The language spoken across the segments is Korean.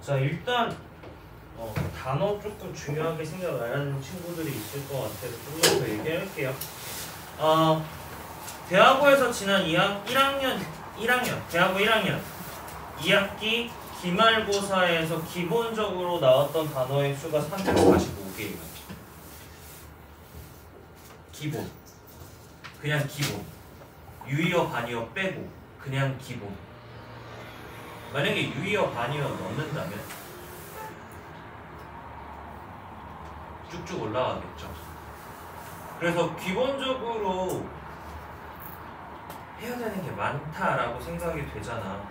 자, 일단 단어 조금 중요하게 생각 안 하는 친구들이 있을 것 같아서 조금 더 얘기할게요. 대학원에서 지난 대학원 1학년 2학기 기말고사에서 기본적으로 나왔던 단어의 수가 345개예요. 기본. 그냥 기본. 유의어, 반의어 빼고 그냥 기본. 만약에 유의어, 반의어 넣는다면 쭉쭉 올라가겠죠. 그래서 기본적으로 해야 되는 게 많다라고 생각이 되잖아.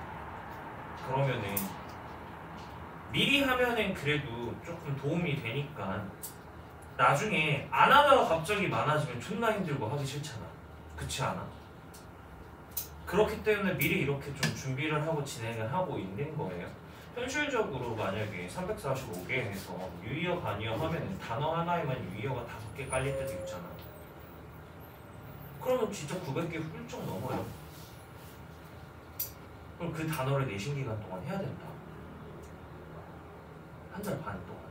그러면은 미리 하면은 그래도 조금 도움이 되니까 나중에 안 하다가 갑자기 많아지면 존나 힘들고 하기 싫잖아. 그렇지 않아? 그렇기 때문에 미리 이렇게 좀 준비를 하고 진행을 하고 있는 거예요. 현실적으로 만약에 345개에서 유의어, 반의어 하면은 단어 하나에만 유의어가 5개 깔릴 때도 있잖아. 그러면 진짜 900개 훌쩍 넘어요. 그럼 그 단어를 내신 기간 동안 해야 된다. 한 달 반 동안.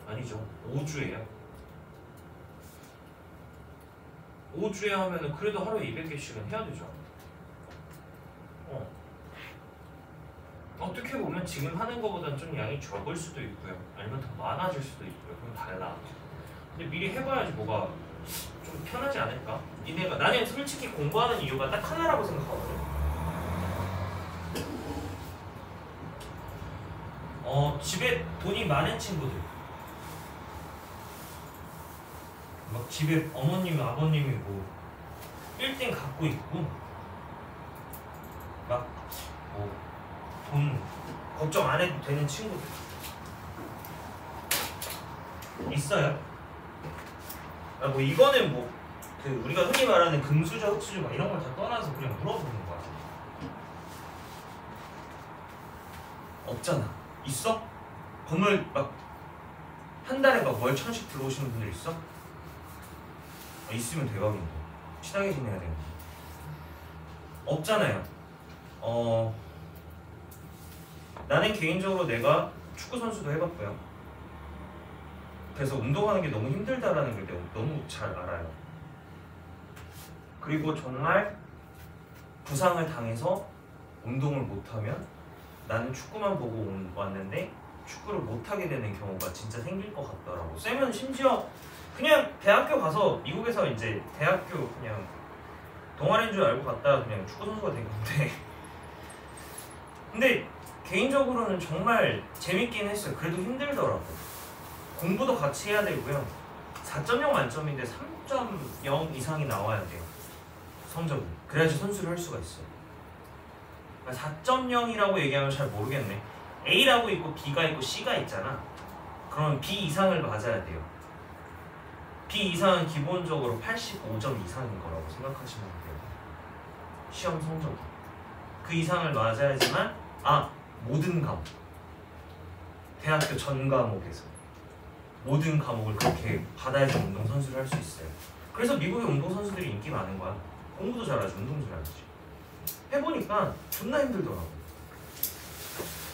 아니죠. 5주예요. 5주에 하면은 그래도 하루에 200개씩은 해야 되죠. 어떻게 보면 지금 하는 것보다는 좀 양이 적을 수도 있고요. 아니면 더 많아질 수도 있고요. 그럼 달라. 근데 미리 해봐야지 뭐가 좀 편하지 않을까? 나는 솔직히 공부하는 이유가 딱 하나라고 생각하거든. 집에 돈이 많은 친구들, 막 집에 어머님이 아버님이 뭐 1등 갖고 있고 막 뭐 돈 걱정 안 해도 되는 친구들 있어요. 뭐 이거는 뭐 우리가 흔히 말하는 금수저, 흑수저 막 이런 걸 다 떠나서 그냥 물어보는 거야. 없잖아. 있어? 건물 막 한 달에 막 월 1000씩 들어오시는 분들 있어? 있으면 대박인데. 친하게 지내야 되는 거. 없잖아요. 나는 개인적으로 내가 축구 선수도 해봤고요. 그래서 운동하는 게 너무 힘들다라는 걸 내가 너무 잘 알아요. 그리고 정말 부상을 당해서 운동을 못하면 나는 축구만 보고 왔는데 축구를 못하게 되는 경우가 진짜 생길 것 같더라고. 쌤은 심지어 그냥 대학교 가서 미국에서 이제 대학교 그냥 동아리인 줄 알고 갔다가 그냥 축구 선수가 된 건데 근데 개인적으로는 정말 재밌긴 했어요. 그래도 힘들더라고. 공부도 같이 해야 되고요. 4.0 만점인데 3.0 이상이 나와야 돼요. 성적이. 그래야지 선수를 할 수가 있어요. 4.0이라고 얘기하면 잘 모르겠네. A라고 있고 B가 있고 C가 있잖아. 그럼 B 이상을 맞아야 돼요. B 이상은 기본적으로 85점 이상인 거라고 생각하시면 돼요. 시험 성적이. 그 이상을 맞아야지만 모든 과목. 대학교 전 과목에서 모든 과목을 그렇게 받아야지 운동선수를 할 수 있어요. 그래서 미국의 운동선수들이 인기 많은 거야. 공부도 잘하지, 운동도 잘하지. 해보니까 존나 힘들더라고.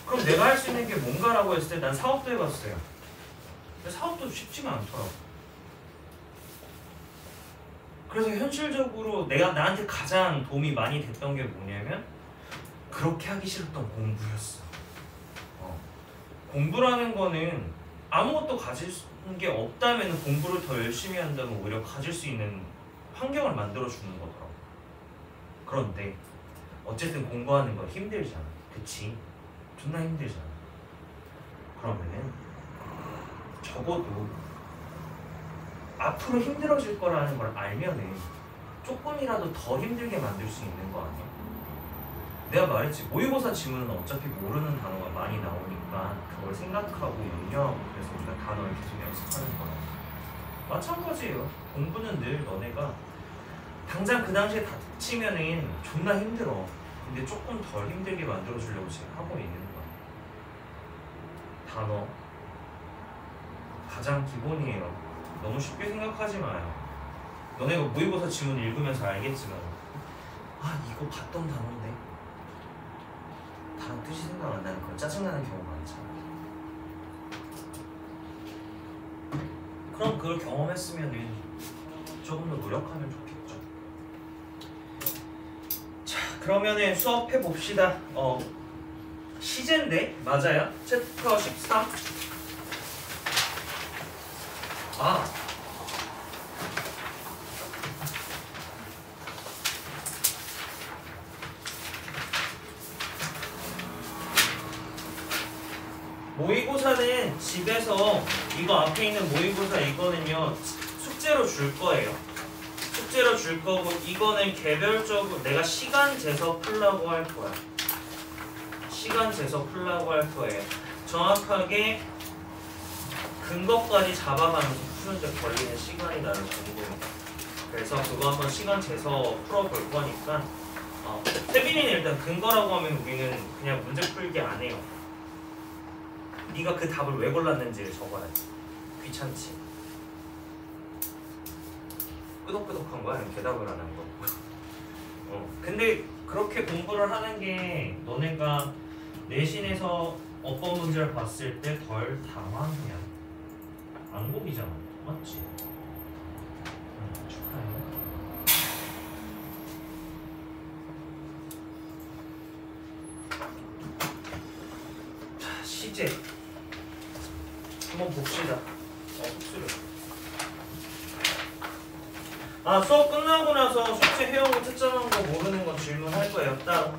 그럼 내가 할 수 있는 게 뭔가라고 했을 때 난 사업도 해봤어요. 근데 사업도 쉽지가 않더라고. 그래서 현실적으로 나한테 가장 도움이 많이 됐던 게 뭐냐면 그렇게 하기 싫었던 공부였어. 공부라는 거는 아무것도 가질 게 없다면 공부를 더 열심히 한다면 오히려 가질 수 있는 환경을 만들어주는 거더라고. 그런데 어쨌든 공부하는 거 힘들잖아. 그치? 존나 힘들잖아. 그러면은 적어도 앞으로 힘들어질 거라는 걸 알면은 조금이라도 더 힘들게 만들 수 있는 거 아니야? 내가 말했지, 모의고사 지문은 어차피 모르는 단어가 많이 나오니까 그걸 생각하고 염려하고 그래서 우리가 단어를 계속 연습하는 거야. 마찬가지예요. 공부는 늘 너네가 당장 그 당시에 다치면은 존나 힘들어. 근데 조금 덜 힘들게 만들어주려고 지금 하고 있는 거야. 단어 가장 기본이에요. 너무 쉽게 생각하지 마요. 너네가 모의고사 지문 읽으면서 알겠지만 이거 봤던 단어인데 단어 뜻이 생각 안 나는 그런 짜증나는 경우가 많잖아. 그럼 그걸 경험했으면은 조금 더 노력하면 좋겠죠. 자, 그러면은 수업해 봅시다. 시제인데 맞아요? 챕터 14. 모의고사는 집에서 이거 앞에 있는 모의고사 이거는요 숙제로 줄 거예요. 숙제로 줄 거고 이거는 개별적으로 내가 시간 재서 풀라고 할 거야. 시간 재서 풀라고 할 거예요. 정확하게 근거까지 잡아가면서 푸는데 걸리는 시간이 나를 궁금해. 그래서 그거 한번 시간 재서 풀어볼 거니까 태빈이는 일단 근거라고 하면 우리는 그냥 문제 풀기 안 해요. 네가 그 답을 왜 골랐는지를 적어야지. 귀찮지. 끄덕끄덕한 거야? 아니면 대답을 안 한 거? 근데 그렇게 공부를 하는 게 너네가 내신에서 어법 문제를 봤을 때 덜 당황해야 안 고비잖아. 맞지? 축하해. 자, 시제 한번 봅시다. 흡수를. 수업 끝나고 나서 숙제 해오고 채점한 거 모르는 건 질문할 거예요. 따로.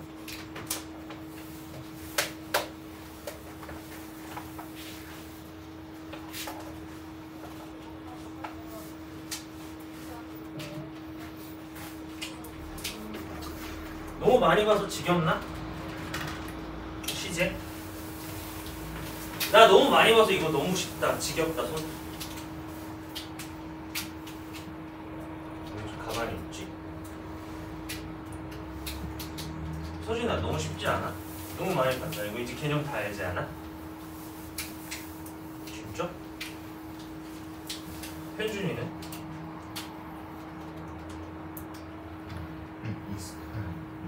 너무 많이 봐서 지겹나? 시제? 나 너무 많이 봐서 이거 너무 쉽다. 지겹다. 손. 왜 가만히 있지? 서진아 너무 쉽지 않아? 너무 많이 봤다. 이거 이제 개념 다 알지 않아? 진짜? 현준이는?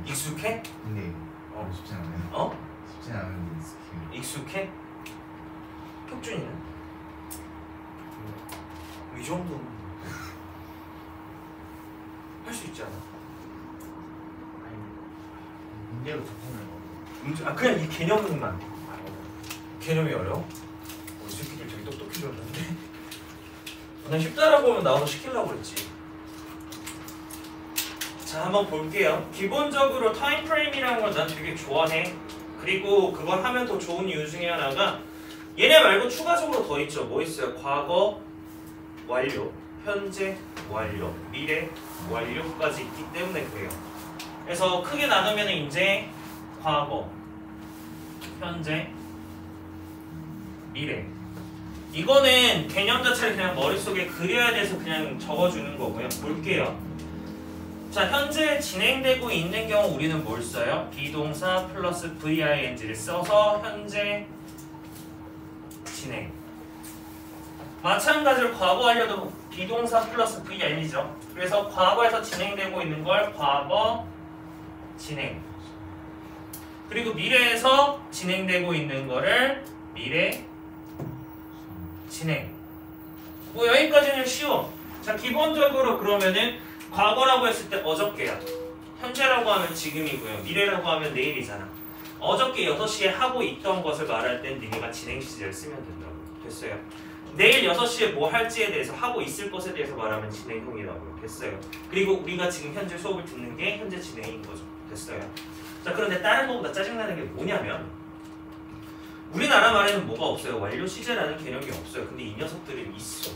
익숙해? 근데 쉽지 않아요. 쉽지 않은데 익숙해요. 익숙해? 혁준이는? 이 정도는 할 수 있지 않아? 문제로 접근을 그냥 이 개념만. 개념이 어려워? 우리 새끼들 되게 똑똑해졌는데? 난 쉽다라고 하면 나와서 시키려고 그랬지. 자, 한번 볼게요. 기본적으로 타임프레임이라는 걸 난 되게 좋아해. 그리고 그걸 하면 더 좋은 이유 중에 하나가 얘네 말고 추가적으로 더 있죠. 뭐 있어요? 과거 완료, 현재 완료, 미래 완료까지 있기 때문에 그래요. 그래서 크게 나누면 이제 과거, 현재, 미래. 이거는 개념 자체를 그냥 머릿속에 그려야 돼서 그냥 적어주는 거고요. 볼게요. 자, 현재 진행되고 있는 경우 우리는 뭘 써요? 비동사 플러스 VING를 써서 현재 진행. 마찬가지로 과거 완료도 비동사 플러스 VING죠. 그래서 과거에서 진행되고 있는 걸 과거 진행. 그리고 미래에서 진행되고 있는 거를 미래 진행. 뭐 여기까지는 쉬워. 자, 기본적으로 그러면은 과거라고 했을 때 어저께야. 현재라고 하면 지금이고요. 미래라고 하면 내일이잖아. 어저께 6시에 하고 있던 것을 말할 땐 니네가 진행 시제를 쓰면 된다고. 됐어요. 내일 6시에 뭐 할지에 대해서 하고 있을 것에 대해서 말하면 진행형이라고요. 됐어요. 그리고 우리가 지금 현재 수업을 듣는 게 현재 진행인 거죠. 됐어요. 자, 그런데 다른 거보다 짜증나는 게 뭐냐면 우리나라 말에는 뭐가 없어요. 완료 시제라는 개념이 없어요. 근데 이 녀석들은 있어.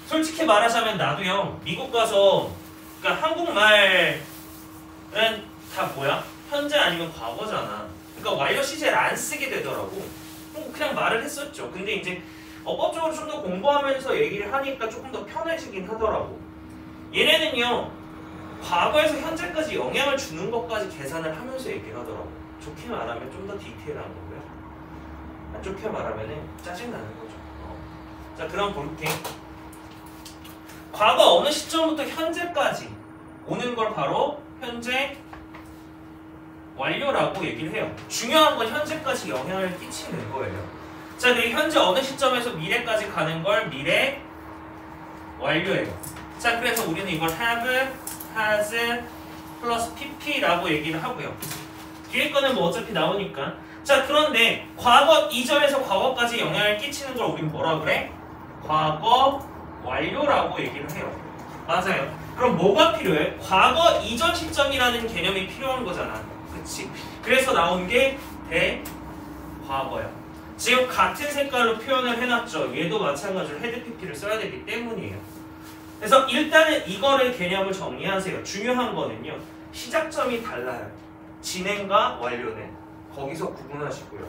솔직히 말하자면 나도요. 미국 가서 그러니까 한국말은 다 뭐야? 현재 아니면 과거잖아. 그러니까 완료 시제를 안 쓰게 되더라고. 그냥 말을 했었죠. 근데 이제 어법적으로 좀 더 공부하면서 얘기를 하니까 조금 더 편해지긴 하더라고. 얘네는요. 과거에서 현재까지 영향을 주는 것까지 계산을 하면서 얘기를 하더라고. 좋게 말하면 좀 더 디테일한 거고요. 안 좋게 말하면 짜증나는 거죠. 자, 그럼 볼게. 과거 어느 시점부터 현재까지 오는 걸 바로 현재 완료라고 얘기를 해요. 중요한 건 현재까지 영향을 끼치는 거예요. 자, 그리고 현재 어느 시점에서 미래까지 가는 걸 미래 완료예요. 자, 그래서 우리는 이걸 have, has 플러스 pp라고 얘기를 하고요. 뒤에 거는 뭐 어차피 나오니까. 자, 그런데 과거 이전에서 과거까지 영향을 끼치는 걸 우리는 뭐라 그래? 과거 완료라고 얘기를 해요. 맞아요. 그럼 뭐가 필요해? 과거 이전 시점이라는 개념이 필요한 거잖아. 그치? 그래서 나온 게 대과거야. 지금 같은 색깔로 표현을 해놨죠. 얘도 마찬가지로 헤드 pp를 써야 되기 때문이에요. 그래서 일단은 이거를 개념을 정리하세요. 중요한 거는요. 시작점이 달라요. 진행과 완료는. 거기서 구분하시고요.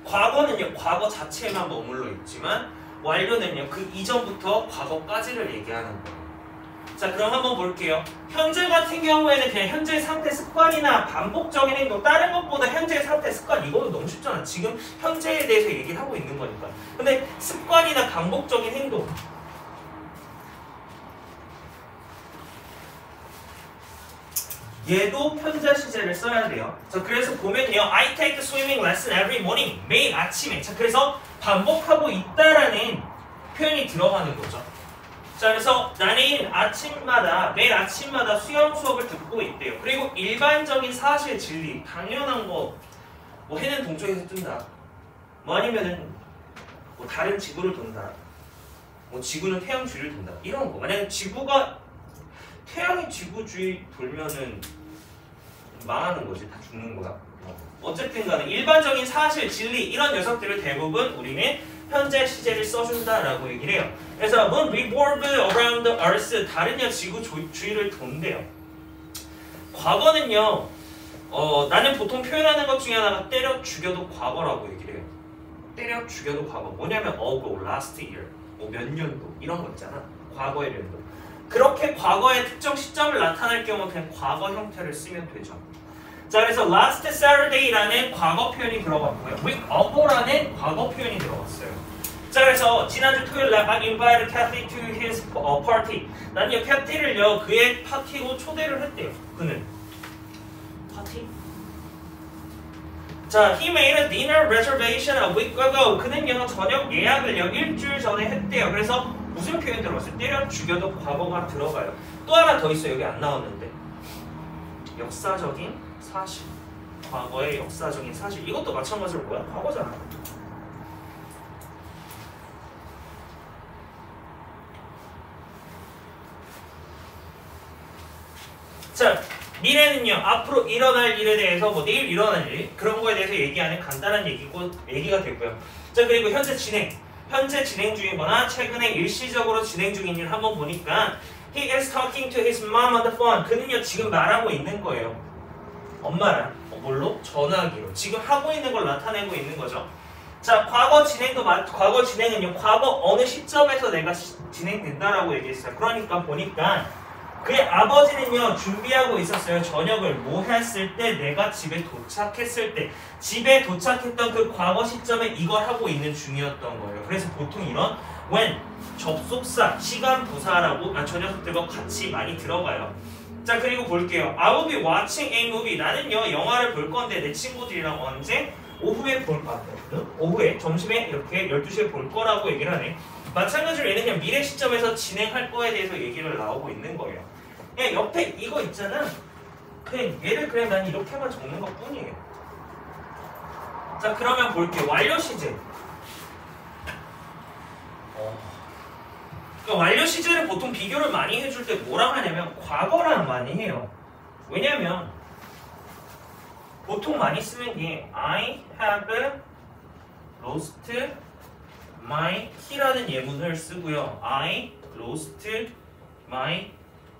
과거는요. 과거 자체에만 머물러 있지만 완료는요. 그 이전부터 과거까지를 얘기하는 거예요. 자, 그럼 한번 볼게요. 현재 같은 경우에는 그냥 현재 상태 습관이나 반복적인 행동, 다른 것보다 현재 상태 습관, 이거는 너무 쉽잖아. 지금 현재에 대해서 얘기를 하고 있는 거니까. 근데 습관이나 반복적인 행동, 얘도 현재 시제를 써야 돼요. 자, 그래서 보면요. I take the swimming lesson every morning. 매일 아침에. 자, 그래서 반복하고 있다라는 표현이 들어가는 거죠. 자, 그래서 나는 아침마다, 매일 아침마다 수영 수업을 듣고 있대요. 그리고 일반적인 사실, 진리, 당연한 거, 뭐 해는 동쪽에서 뜬다. 뭐 아니면은 뭐 다른 지구를 돈다. 뭐 지구는 태양 주위를 돈다. 이런 거. 만약에 지구가 태양이 지구 주위 돌면은 망하는 거지. 다 죽는 거야. 어쨌든 간에 일반적인 사실, 진리 이런 녀석들을 대부분 우리는 현재 시제를 써준다라고 얘기를 해요. 그래서 moon revolve around the earth, 다른요 지구 주위를 돈대요. 과거는요. 나는 보통 표현하는 것 중에 하나가 때려 죽여도 과거라고 얘기를 해요. 때려 죽여도 과거. 뭐냐면 ago, last year, 뭐 몇 년도 이런 거 있잖아. 과거의 년도. 그렇게 과거의 특정 시점을 나타낼 경우 그냥 과거 형태를 쓰면 되죠. 자, 그래서 last Saturday라는 과거 표현이 들어갔고요. week ago라는 과거 표현이 들어갔어요. 자, 그래서 지난주 토요일 날 I invited Kathy to his party. 난요 캐티를요 그의 파티로 초대를 했대요. 그는 파티? 자, he made a dinner reservation a week ago. 그는요 저녁 예약을요 일주일 전에 했대요. 그래서 무슨 표현 들어갔어요? 때려 죽여도 과거가 들어가요. 또 하나 더 있어요. 여기 안 나왔는데 역사적인 사실. 과거의 역사적인 사실. 이것도 마찬가지로 뭐야? 과거잖아. 자, 미래는요 앞으로 일어날 일에 대해서 뭐 내일 일어날 일 그런 거에 대해서 얘기하는 간단한 얘기가 되고요. 자, 그리고 현재 진행 중이거나 최근에 일시적으로 진행 중인 일 한번 보니까 he is talking to his mom on the phone. 그는요 지금 말하고 있는 거예요. 엄마랑 뭘로? 전화기로. 지금 하고 있는 걸 나타내고 있는 거죠. 자, 과거 진행은요 과거 어느 시점에서 내가 진행된다라고 얘기했어요. 그러니까 보니까 그의 아버지는요 준비하고 있었어요. 저녁을 뭐 했을 때? 내가 집에 도착했을 때. 집에 도착했던 그 과거 시점에 이걸 하고 있는 중이었던 거예요. 그래서 보통 이런 when 접속사, 시간 부사라고 저 녀석들과 같이 많이 들어가요. 자, 그리고 볼게요. I will be watching a movie. 나는요 영화를 볼 건데 내 친구들이랑 언제? 오후에 볼 거야. 오후에 점심에 이렇게 12시에 볼 거라고 얘기를 하네. 마찬가지로 얘는 그냥 미래 시점에서 진행할 거에 대해서 얘기를 나오고 있는 거예요. 그냥 옆에 이거 있잖아. 그냥 얘를 그냥 난 이렇게만 적는 것 뿐이에요. 자, 그러면 볼게요. 완료 시제. 그러니까 완료 시제를 보통 비교를 많이 해줄 때 뭐랑 하냐면 과거랑 많이 해요. 왜냐면 보통 많이 쓰는 게 I have lost my key라는 예문을 쓰고요. I lost my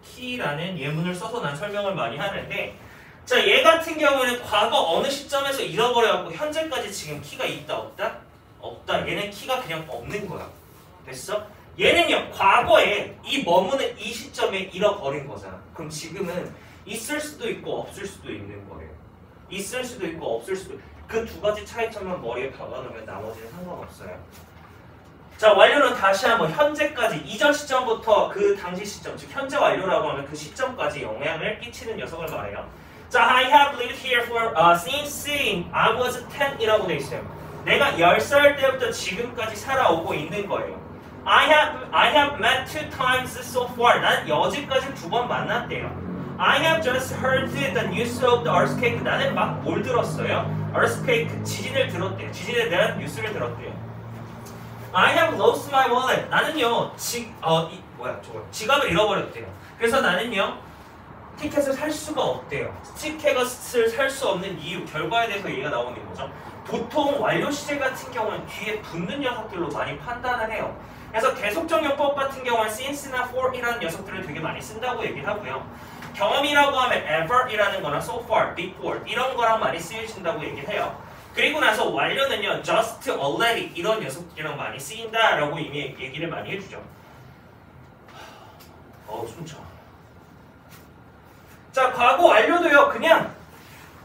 key라는 예문을 써서 난 설명을 많이 하는데, 자, 얘 같은 경우는 과거 어느 시점에서 잃어버려갖고 현재까지 지금 키가 있다 없다? 없다. 얘는 키가 그냥 없는 거야. 됐어? 얘는요 과거에 이 머무는 이 시점에 잃어버린 거잖아. 그럼 지금은 있을 수도 있고 없을 수도 있는 거예요. 있을 수도 있고 없을 수도. 그 두 가지 차이점만 머리에 박아놓으면 나머지는 상관없어요. 자, 완료는 다시 한번 현재까지 이전 시점부터 그 당시 시점, 즉 현재 완료라고 하면 그 시점까지 영향을 끼치는 녀석을 말해요. 자, I have lived here for since I was 10이라고 돼 있어요. 내가 10살 때부터 지금까지 살아오고 있는 거예요. I have met 2 times so far. 난 여지까지 2번 만났대요. I have just heard the news of the earthquake. 나는 막 뭘 들었어요? earthquake, 지진을 들었대요. 지진에 대한 뉴스를 들었대요. I have lost my wallet. 나는요, 지갑을 잃어버렸대요. 그래서 나는요, 티켓을 살 수가 없대요. 티켓을 살 수 없는 이유, 결과에 대해서 얘기가 나오는 거죠. 보통 완료 시제 같은 경우는 뒤에 붙는 녀석들로 많이 판단을 해요. 그래서 계속적 용법 같은 경우는 since나 for이라는 녀석들을 되게 많이 쓴다고 얘기를 하고요. 경험이라고 하면 ever이라는 거나 so far, before 이런 거랑 많이 쓰여진다고 얘기를 해요. 그리고 나서 완료는요, just, already 이런 녀석들이랑 많이 쓰인다라고 이미 얘기를 많이 해주죠. 숨차. 자, 과거 완료도요, 그냥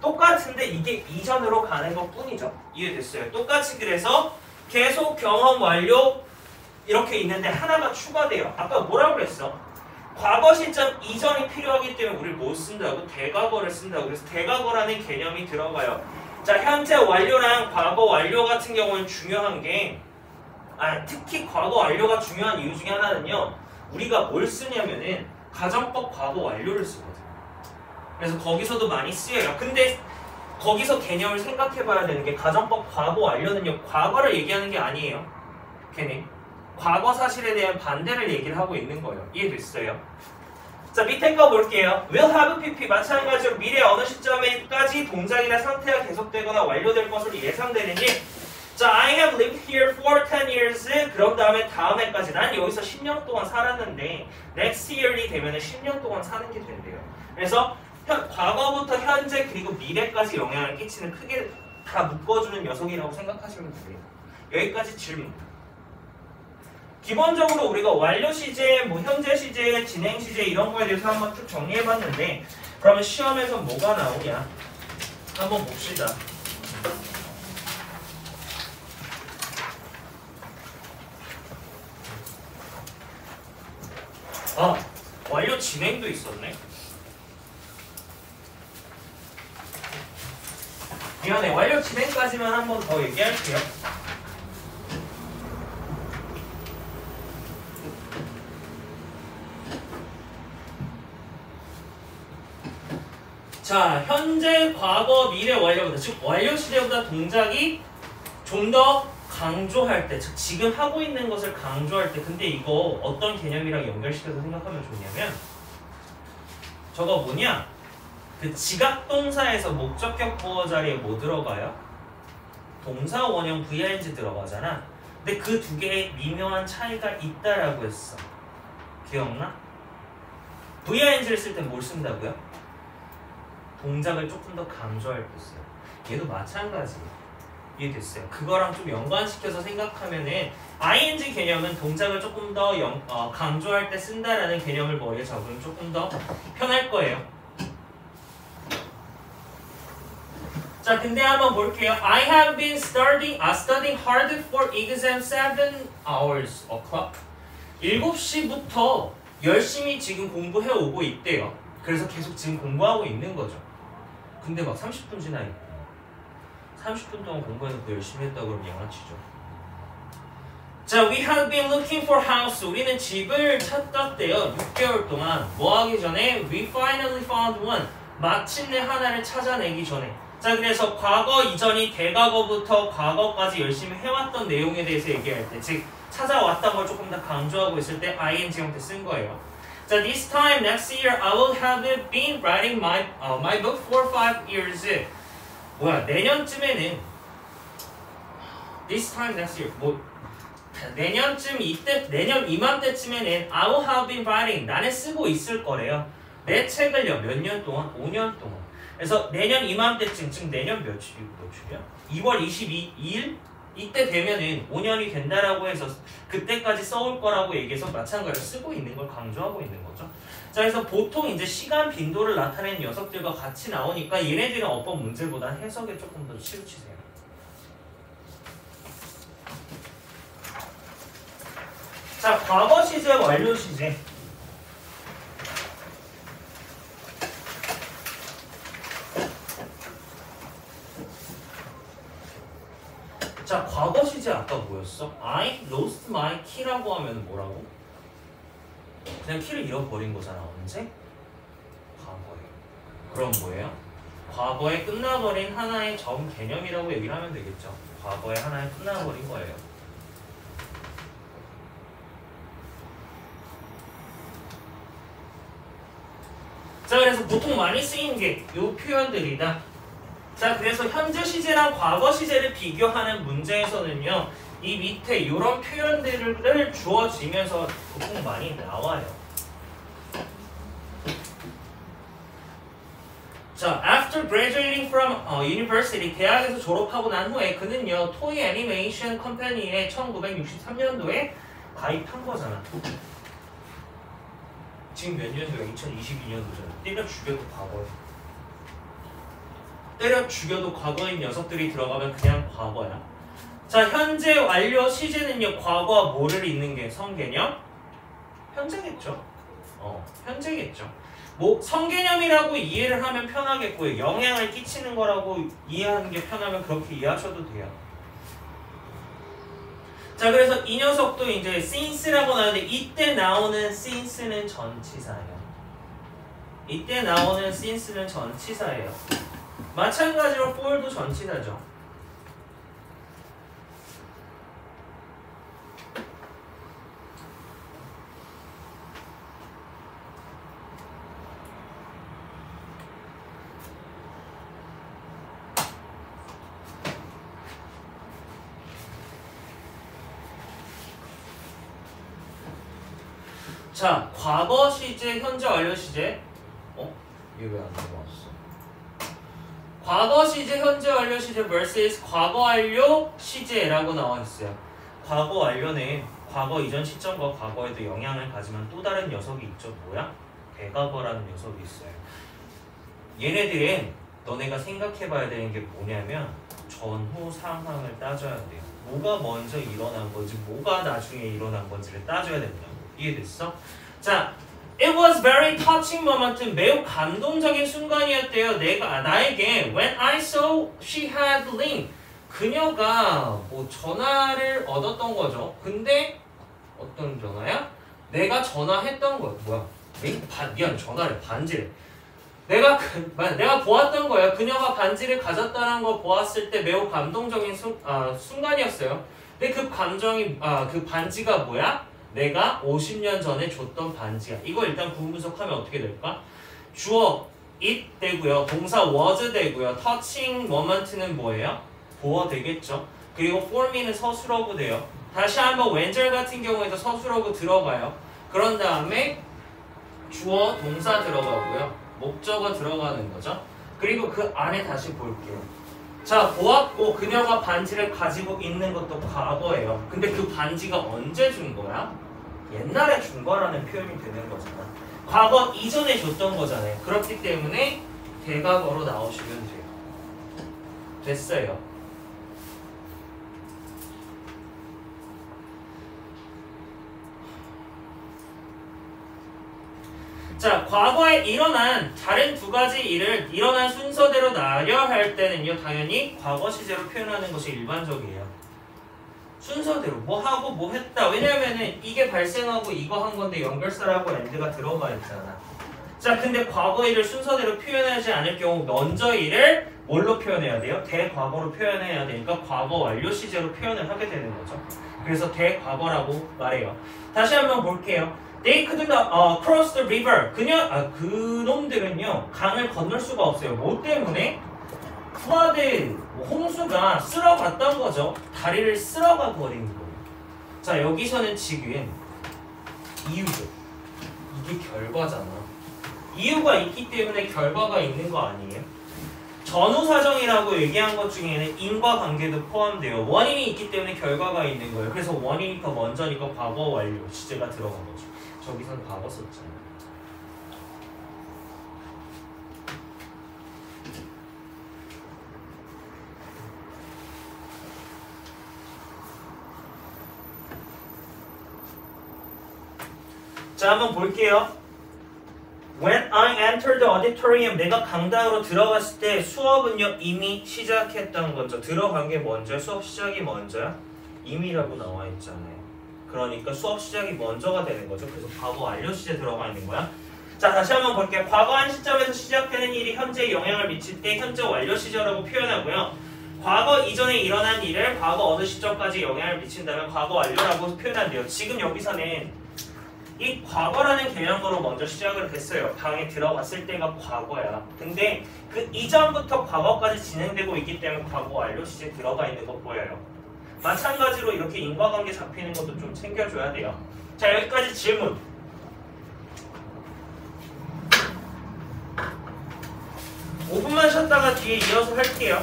똑같은데 이게 이전으로 가는 것 뿐이죠. 이해됐어요? 똑같이 그래서 계속 경험 완료 이렇게 있는데 하나가 추가돼요. 아까 뭐라고 그랬어? 과거 시점 이전이 필요하기 때문에 우리 뭐 쓴다고? 대과거를 쓴다고. 그래서 대과거라는 개념이 들어가요. 자, 현재 완료랑 과거 완료 같은 경우는 중요한 게 특히 과거 완료가 중요한 이유 중에 하나는요. 우리가 뭘 쓰냐면은 가정법 과거 완료를 쓰거든요. 그래서 거기서도 많이 쓰여요. 근데 거기서 개념을 생각해봐야 되는 게 가정법 과거 완료는요. 과거를 얘기하는 게 아니에요. 걔네. 과거 사실에 대한 반대를 얘기를 하고 있는 거예요. 이해됐어요? 자, 밑에 거 볼게요. will have pp 마찬가지로 미래 어느 시점에까지 동작이나 상태가 계속되거나 완료될 것으로 예상되느니 자, I have lived here for 10 years 그런 다음에까지 난 여기서 10년 동안 살았는데 next year이 되면 10년 동안 사는 게 된대요. 그래서 과거부터 현재 그리고 미래까지 영향을 끼치는 크게 다 묶어주는 녀석이라고 생각하시면 돼요. 여기까지 질문. 기본적으로 우리가 완료 시제, 현재 시제, 진행 시제 이런 거에 대해서 한번 쭉 정리해봤는데 그러면 시험에서 뭐가 나오냐? 한번 봅시다. 완료 진행도 있었네. 미안해. 완료 진행까지만 한 번 더 얘기할게요. 자, 현재, 과거, 미래 완료보다 즉 완료 시제보다 동작이 좀 더 강조할 때, 즉 지금 하고 있는 것을 강조할 때 근데 이거 어떤 개념이랑 연결시켜서 생각하면 좋냐면 저거 뭐냐? 그 지각동사에서 목적격 보어 자리에 뭐 들어가요? 동사 원형 VING 들어가잖아. 근데 그 두 개의 미묘한 차이가 있다라고 했어. 기억나? VING를 쓸 때 뭘 쓴다고요? 동작을 조금 더 강조할 때 써요. 얘도 마찬가지예요. 이해됐어요? 그거랑 좀 연관시켜서 생각하면은 ing 개념은 동작을 조금 더 강조할 때 쓴다라는 개념을 머리에 잡으면 조금 더 편할 거예요. 자, 근데 한번 볼게요. I have been studying hard for exam 7 hours o'clock. 7시부터 열심히 지금 공부해 오고 있대요. 그래서 계속 지금 공부하고 있는 거죠. 근데 막 30분 지나 있고 30분 동안 공부해놓고 열심히 했다 그러면 양아치죠. 자, we have been looking for house. 우리는 집을 찾았대요. 6개월 동안. 뭐 하기 전에? We finally found one. 마침내 하나를 찾아내기 전에. 자, 그래서 과거 이전이 대과거부터 과거까지 열심히 해왔던 내용에 대해서 얘기할 때, 즉 찾아왔던 걸 조금 더 강조하고 있을 때 ing 형태 쓴 거예요. 자, this time next year I will have been writing my book for 5 years. 뭐야, 내년쯤에는 this time next year 내년쯤 내년 이맘때쯤에는 I will have been writing 나는 쓰고 있을 거래요. 내 책을요. 몇 년 동안? 5년 동안. 그래서 내년 이맘때쯤 즉 내년 며칠이야? 2월 22일? 이때 되면은 5년이 된다라고 해서 그때까지 써올 거라고 얘기해서 마찬가지로 쓰고 있는 걸 강조하고 있는 거죠. 자, 그래서 보통 이제 시간 빈도를 나타내는 녀석들과 같이 나오니까 얘네들은 어법 문제보다 해석에 조금 더 치우치세요. 자, 과거 시제, 완료 시제. 자, 과거 시제 아까 뭐였어? I lost my key라고 하면 뭐라고? 그냥 키를 잃어버린 거잖아. 언제? 과거에. 그럼 뭐예요? 과거에 끝나버린 하나의 점 개념이라고 얘기를 하면 되겠죠. 과거에 하나에 끝나버린 거예요. 자, 그래서 보통 많이 쓰이는 게 이 표현들이다. 자, 그래서 현재 시제랑 과거 시제를 비교하는 문제에서는요, 이 밑에 이런 표현들을 주어지면서 보통 많이 나와요. 자, after graduating from university, 대학에서 졸업하고 난 후에 그는요, 토이 애니메이션 컴퍼니에 1963년도에 가입한 거잖아. 지금 몇 년도야? 2022년도잖아. 때려 죽여도 과거야. 때려 죽여도 과거인 녀석들이 들어가면 그냥 과거야. 자, 현재 완료 시제는요, 과거와 뭐를 잇는 게 성개념? 현재겠죠. 현재겠죠. 뭐 성개념이라고 이해를 하면 편하겠고요. 영향을 끼치는 거라고 이해하는 게 편하면 그렇게 이해하셔도 돼요. 자, 그래서 이 녀석도 이제 since라고 나오는데 이때 나오는 since는 전치사예요. 이때 나오는 since는 전치사예요. 마찬가지로 for도 전치사죠. 자, 과거 시제, 현재 완료 시제. 이게 왜 안 넘어왔어? 과거 시제, 현재 완료 시제 vs 과거 완료 시제라고 나와 있어요. 과거 완료는 과거 이전 시점과 과거에도 영향을 가지만 또 다른 녀석이 있죠. 뭐야? 대과거라는 녀석이 있어요. 얘네들은 너네가 생각해봐야 되는 게 뭐냐면 전후 상황을 따져야 돼요. 뭐가 먼저 일어난 건지, 뭐가 나중에 일어난 건지를 따져야 된다. 이해됐어? 자, it was very touching moment. 매우 감동적인 순간이었대요. 나에게 when I saw she had ring. 그녀가 뭐 전화를 얻었던 거죠. 근데 어떤 전화야? 내가 전화했던 거야. 뭐야? 미안, 전화를 반지를. 내가 보았던 거예요. 그녀가 반지를 가졌다는 거 보았을 때 매우 감동적인 순간이었어요. 근데 그 감정이 그 반지가 뭐야? 내가 50년 전에 줬던 반지야. 이거 일단 구분 분석하면 어떻게 될까? 주어 it 되고요. 동사 was 되고요. touching moment는 뭐예요? 보어 되겠죠. 그리고 for me는 서술어구 돼요. 다시 한번 왼절 같은 경우에도 서술어구 들어가요. 그런 다음에 주어 동사 들어가고요. 목적어 들어가는 거죠. 그리고 그 안에 다시 볼게요. 자, 보았고 그녀가 반지를 가지고 있는 것도 과거예요. 근데 그 반지가 언제 준 거야? 옛날에 준 거라는 표현이 되는 거잖아. 과거 이전에 줬던 거잖아요. 그렇기 때문에 대과거로 나오시면 돼요. 됐어요. 자, 과거에 일어난 다른 두 가지 일을 일어난 순서대로 나열할 때는요, 당연히 과거 시제로 표현하는 것이 일반적이에요. 순서대로 뭐 하고 뭐 했다. 왜냐면은 이게 발생하고 이거 한 건데 연결사라고 엔드가 들어가 있잖아. 자, 근데 과거 일을 순서대로 표현하지 않을 경우 먼저 일을 뭘로 표현해야 돼요? 대과거로 표현해야 되니까 과거 완료 시제로 표현을 하게 되는 거죠. 그래서 대과거라고 말해요. 다시 한번 볼게요. They could not cross the river. 그놈들은요 강을 건널 수가 없어요. 뭐 때문에? flood, 홍수가 쓸어갔던 거죠. 다리를 쓸어가 버린 거예요. 자, 여기서는 지금 이유죠. 이게 결과잖아. 이유가 있기 때문에 결과가 있는 거 아니에요? 전후사정이라고 얘기한 것 중에는 인과관계도 포함돼요. 원인이 있기 때문에 결과가 있는 거예요. 그래서 원인이 더 먼저니까 과거 완료 시제가 들어간 거죠. 저기서는 과거 썼잖아요. 자, 한번 볼게요. When I entered the auditorium, 내가 강당으로 들어갔을 때 수업은요 이미 시작했던 거죠. 들어간 게 먼저야? 수업 시작이 먼저야? 이미라고 나와 있잖아요. 그러니까 수업 시작이 먼저가 되는 거죠. 그래서 과거 완료 시제 들어가 있는 거야. 자, 다시 한번 볼게요. 과거한 시점에서 시작되는 일이 현재에 영향을 미칠 때 현재 완료 시제라고 표현하고요. 과거 이전에 일어난 일을 과거 어느 시점까지 영향을 미친다면 과거 완료라고 표현한대요. 지금 여기서는 이 과거라는 개념으로 먼저 시작을 했어요. 방에 들어갔을 때가 과거야. 근데 그 이전부터 과거까지 진행되고 있기 때문에 과거 완료 시제 들어가 있는 거 보여요. 마찬가지로 이렇게 인과관계 잡히는 것도 좀 챙겨줘야 돼요. 자, 여기까지 질문. 5분만 쉬었다가 뒤에 이어서 할게요.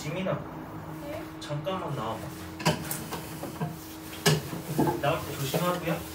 지민아, 잠깐만 나와봐. 나올 때 조심하고요.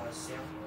알았어요.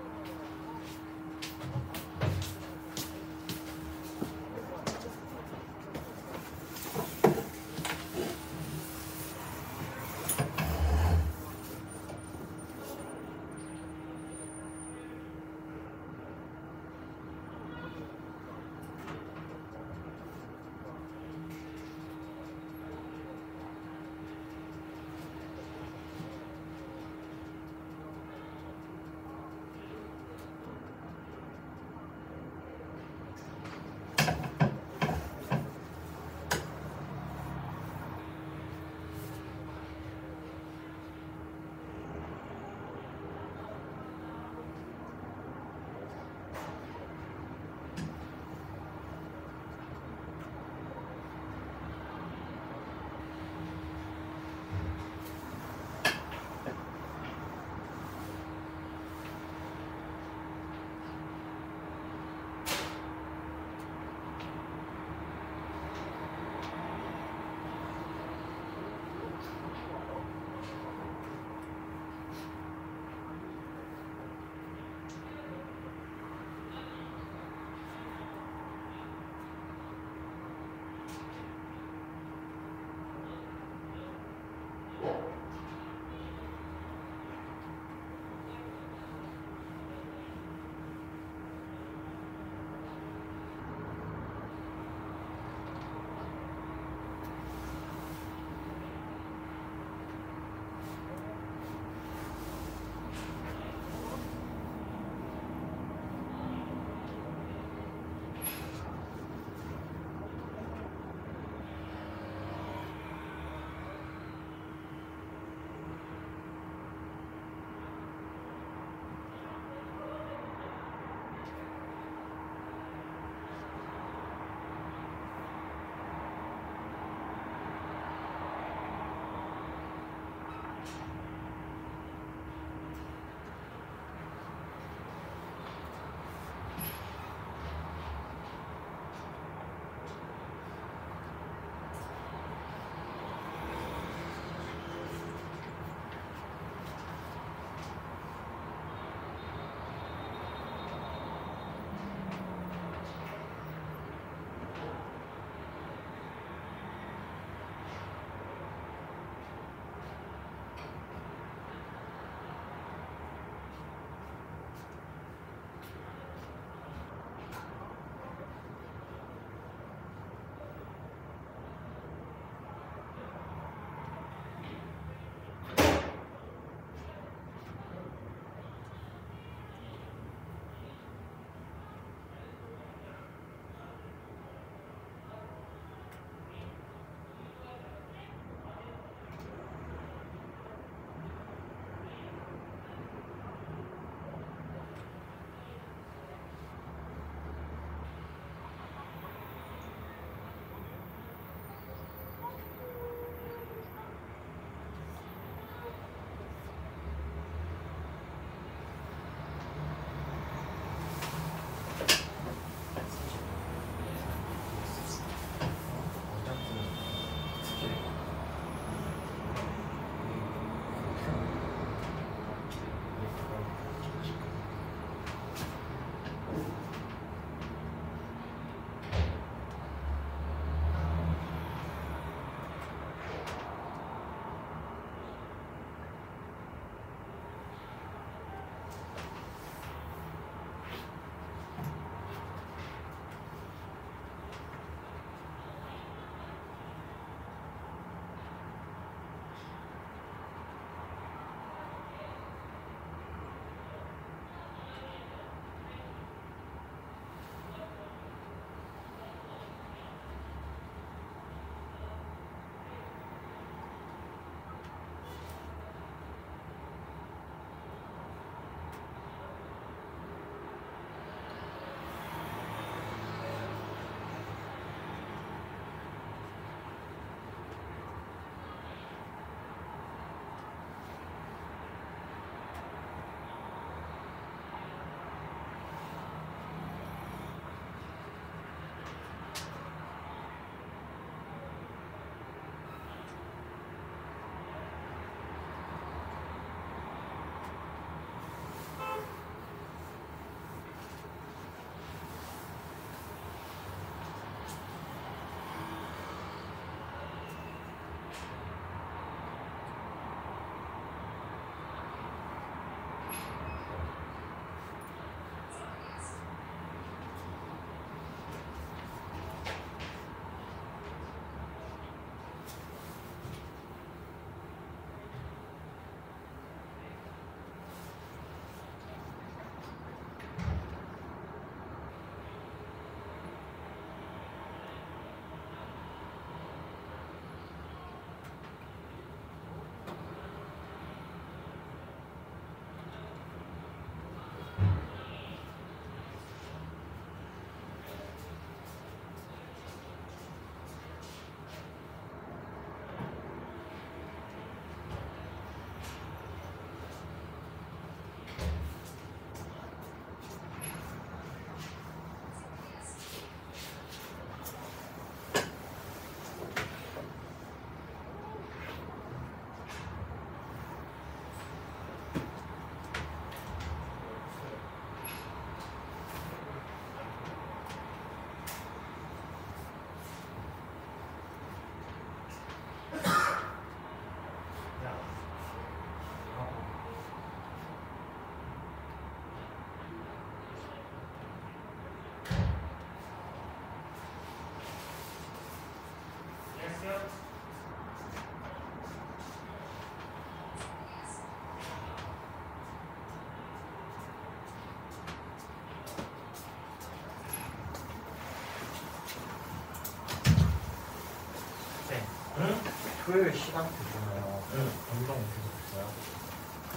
토요일 시간 되잖아요. 응. 변동 계속 있어요.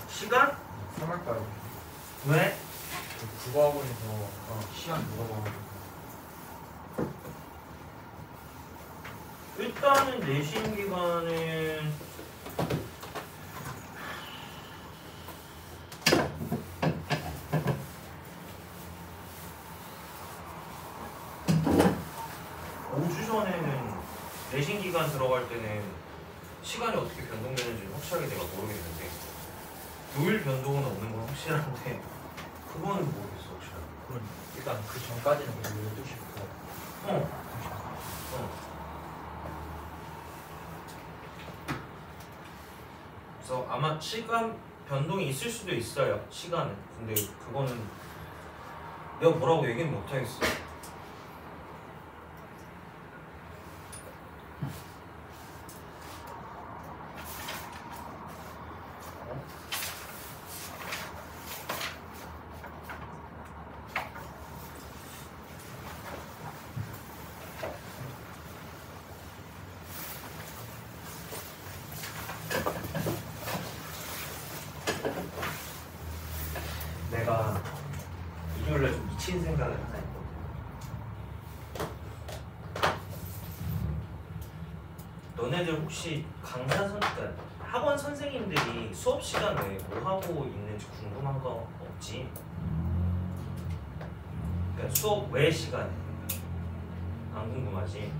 시간? 3월달에 왜? 국어학원에서 시간 물어봐가지고 일단은 내신 기간은 내신 기간 들어갈 때는 시간이 어떻게 변동되는지 확실하게 내가 모르겠는데 요일 변동은 없는 건 확실한데 그거는 모르겠어 확실하게. 그럼 일단 그 전까지는 그래도 12시부터 그래서 아마 시간 변동이 있을 수도 있어요 시간은. 근데 그거는 내가 뭐라고 얘기는 못하겠어. 내가 일요일에 좀 미친 생각을 하나 했거든. 너네들 혹시 그러니까 학원 선생님들이 수업 시간에 뭐 하고 있는지 궁금한 거 없지? 그러니까 수업 외 시간에 안 궁금하지?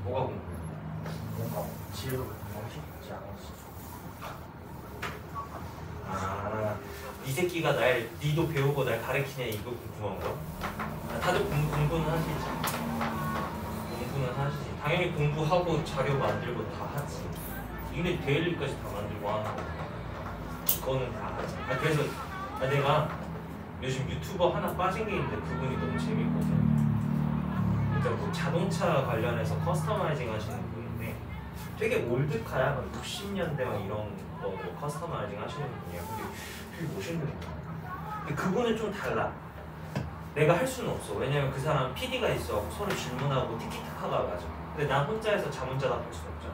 뭐가 궁금해? 뭔가 지혜로 그냥 쉽지 않았어. 이 새끼가 니도 배우고 날 가르치냐 이거 궁금한 거? 다들 공부는 하시지. 공부는 하시지. 당연히 공부하고 자료 만들고 다 하지. 니네 데일리까지 다 만들고 하는 거. 그거는 다 하지. 그래서 내가 요즘 유튜버 하나 빠진 게 있는데 그분이 너무 재밌거든. 그러니까 뭐 자동차 관련해서 커스터마이징 하시는 분인데 되게 올드카야. 막 60년대 막 이런 거 커스터마이징 하시는 분이야. 근데 되게 멋있는 거야. 근데 그분은 좀 달라. 내가 할 수는 없어. 왜냐면 그 사람 PD가 있어. 서로 질문하고 티키타카가 가죠. 근데 나 혼자 해서 자문자답 할 수는 없잖아.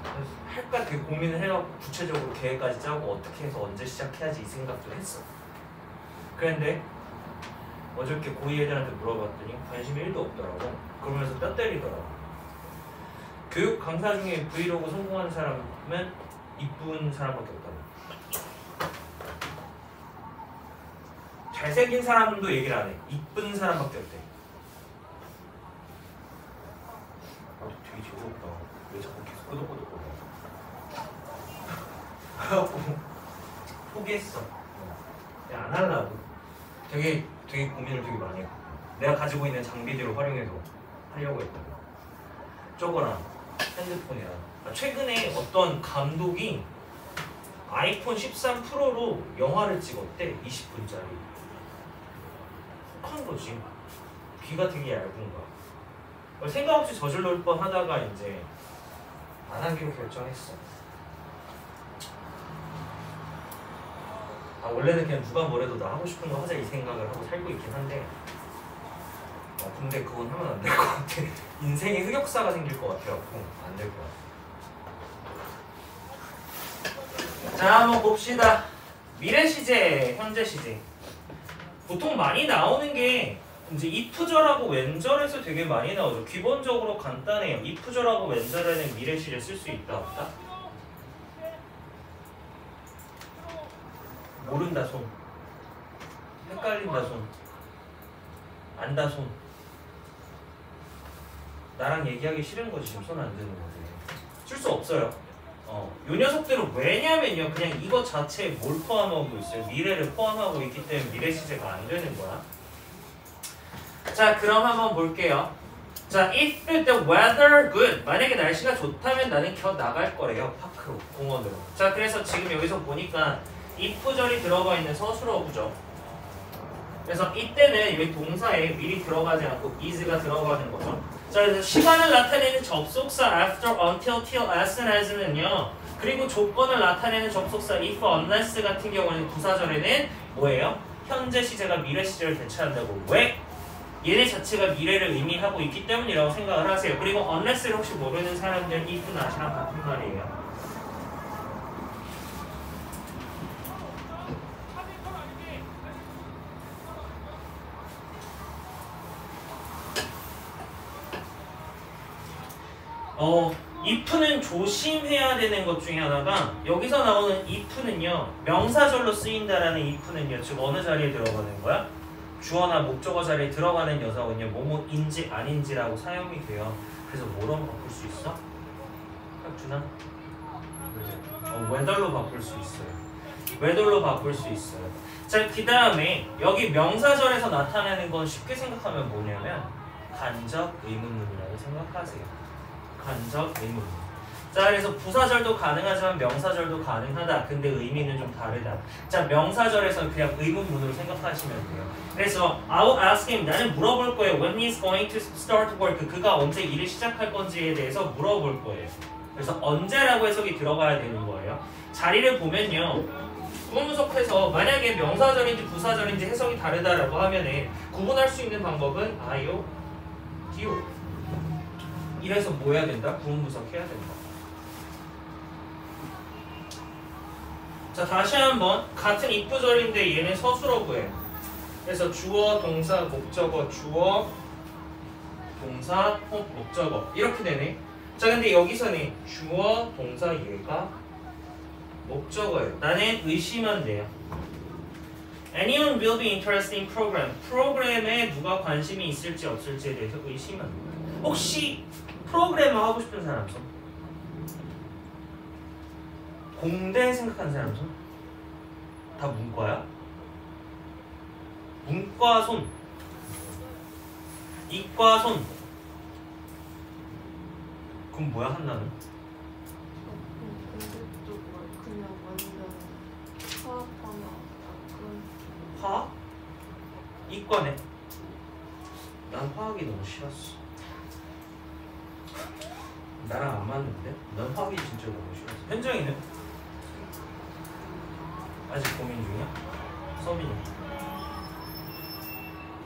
그래서 할까 되게 고민을 해갖고 구체적으로 계획까지 짜고 어떻게 해서 언제 시작해야지 이 생각도 했어. 그런데 어저께 고이 애들한테 물어봤더니 관심이 1도 없더라고. 그러면서 뼈 때리더라고. 교육 강사 중에 브이로그 성공하는 사람은 이쁜 사람밖에 없다고. 잘생긴 사람도 얘기를 안 해. 이쁜 사람밖에 없대. 나도 되게 재수없다. 왜 자꾸 계속 끄덕끄덕거려. 그래갖고 포기했어. 그냥 안 하려고. 되게 고민을 되게 많이 했고 내가 가지고 있는 장비들을 활용해서 하려고 했거든. 저거랑 핸드폰이랑 최근에 어떤 감독이 아이폰 13 프로로 영화를 찍었대. 20분짜리. 혹한 거지. 귀가 되게 얇은 거야. 생각 없이 저질러 뻔 하다가 이제 안 하기로 결정했어. 원래는 그냥 누가 뭐래도 나 하고 싶은 거 하자 이 생각을 하고 살고 있긴 한데 근데 그건 하면 안 될 것 같아. 인생에 흑역사가 생길 것 같아갖고 안 될 것 같아. 자, 한번 봅시다. 미래 시제, 현재 시제. 보통 많이 나오는 게 이제 if절하고 when절에서 되게 많이 나오죠. 기본적으로 간단해요. if절하고 when절에는 미래 시제 쓸 수 있다 없다? 모른다 손. 헷갈린다 손. 안다 손. 나랑 얘기하기 싫은 거지. 지금 손 안 드는 거지. 쓸 수 없어요. 요 녀석들은 왜냐면요 그냥 이것 자체에 뭘 포함하고 있어요? 미래를 포함하고 있기 때문에 미래 시제가 안 되는 거야. 자, 그럼 한번 볼게요. 자, if the weather good. 만약에 날씨가 좋다면 나는 나갈 거래요. 파크로, 공원으로. 자, 그래서 지금 여기서 보니까 if절이 들어가 있는 서술어구죠. 그래서 이때는 여기 동사에 미리 들어가지 않고 is가 들어가는 거죠. 자, 그래서 시간을 나타내는 접속사 after, until, till, as and as는요. 그리고 조건을 나타내는 접속사 if, unless 같은 경우는 부사절에는 뭐예요? 현재 시제가 미래 시제를 대체한다고. 왜? 얘네 자체가 미래를 의미하고 있기 때문이라고 생각을 하세요. 그리고 unless를 혹시 모르는 사람들은 if, not이랑 같은 말이에요. if는 조심해야 되는 것 중에 하나가 여기서 나오는 if는요 명사절로 쓰인다라는 if는요 즉 어느 자리에 들어가는 거야? 주어나 목적어 자리에 들어가는 녀석은요 뭐뭐인지 아닌지라고 사용이 돼요. 그래서 뭐라고 바꿀 수 있어? 혁준아? whether로 바꿀 수 있어요. whether로 바꿀 수 있어요. 자, 그 다음에 여기 명사절에서 나타내는 건 쉽게 생각하면 뭐냐면 간접 의문문이라고 생각하세요. 간접 의문문. 자, 그래서 부사절도 가능하지만 명사절도 가능하다. 근데 의미는 좀 다르다. 자, 명사절에서는 그냥 의문문으로 생각하시면 돼요. 그래서 I'll ask him. 나는 물어볼 거예요. When he's going to start work. 그가 언제 일을 시작할 건지에 대해서 물어볼 거예요. 그래서 언제라고 해석이 들어가야 되는 거예요. 자리를 보면요. 구분분석해서 만약에 명사절인지 부사절인지 해석이 다르다라고 하면은 구분할 수 있는 방법은 I요, D요. 이래서 뭐 해야 된다? 구분분석해야 된다. 자, 다시 한번 같은 if절인데 얘는 서술어 구해요. 그래서 주어, 동사, 목적어, 주어, 동사, 목적어 이렇게 되네. 자, 근데 여기서는 주어, 동사, 얘가 목적어예요. 나는 의심한 돼요. Anyone will be interested in program. 프로그램에 누가 관심이 있을지 없을지에 대해서 의심한 돼요. 혹시 프로그래머 하고 싶은 사람 손? 공대 생각하는 사람 손? 다 문과야? 문과 손. 이과 손. 그럼 뭐야 한나는? 그냥 완전 화학과나 그런. 화학? 이과네. 난 화학이 너무 싫었어. 나랑 안 맞는데? 난 화학이 진짜 너무 싫었어. 현정이는? 아직 고민 중이야? 서빈이?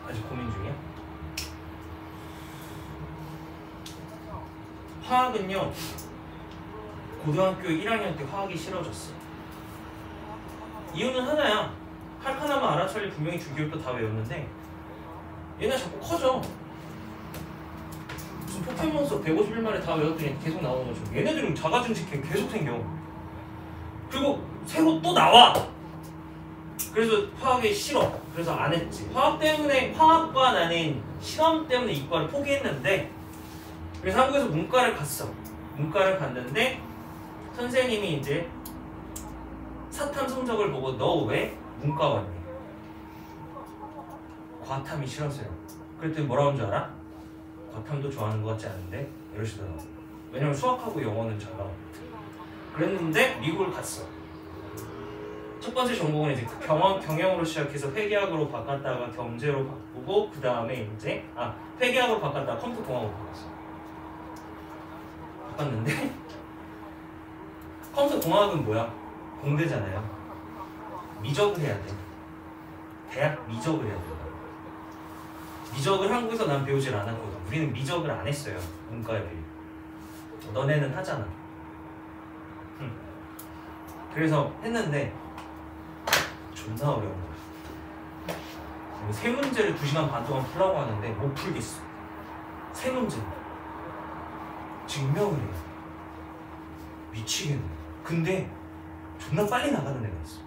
아직 고민 중이야? 화학은요 고등학교 1학년 때 화학이 싫어졌어. 이유는 하나야. 할카나마 아라찰리 분명히 주기율도 다 외웠는데 얘네 자꾸 커져. 무슨 포켓몬스터 151마리 다 외웠더니 계속 나오는 거죠. 얘네들은 자가증식행 계속 생겨. 그리고 새로 또 나와. 그래서 화학이 싫어. 그래서 안 했지. 화학 때문에 화학과 나는 시험 때문에 이과를 포기했는데 그래서 한국에서 문과를 갔어. 문과를 갔는데 선생님이 이제 사탐 성적을 보고 너 왜 문과 왔니? 과탐이 싫었어요. 그랬더니 뭐라고 한 줄 알아? 과탐도 좋아하는 것 같지 않은데? 이러시더라고. 왜냐면 수학하고 영어는 잘 나와. 그랬는데 미국을 갔어. 첫 번째 전공은 이제 경영으로 시작해서 회계학으로 바꿨다가 경제로 바꾸고 그 다음에 이제 회계학으로 바꿨다가 컴퓨터공학으로 바꿨어. 바꿨는데 컴퓨터공학은 뭐야? 공대잖아요. 미적을 해야 돼. 대학 미적을 해야 돼. 미적을 한국에서 난 배우질 않았거든. 우리는 미적을 안 했어요. 문과 애들이. 너네는 하잖아. 그래서 했는데 존나 어려운 거야. 세 문제를 2시간 반 동안 풀라고 하는데 못 풀겠어. 세 문제. 증명을 해요. 미치겠네. 근데 존나 빨리 나가는 애가 있어.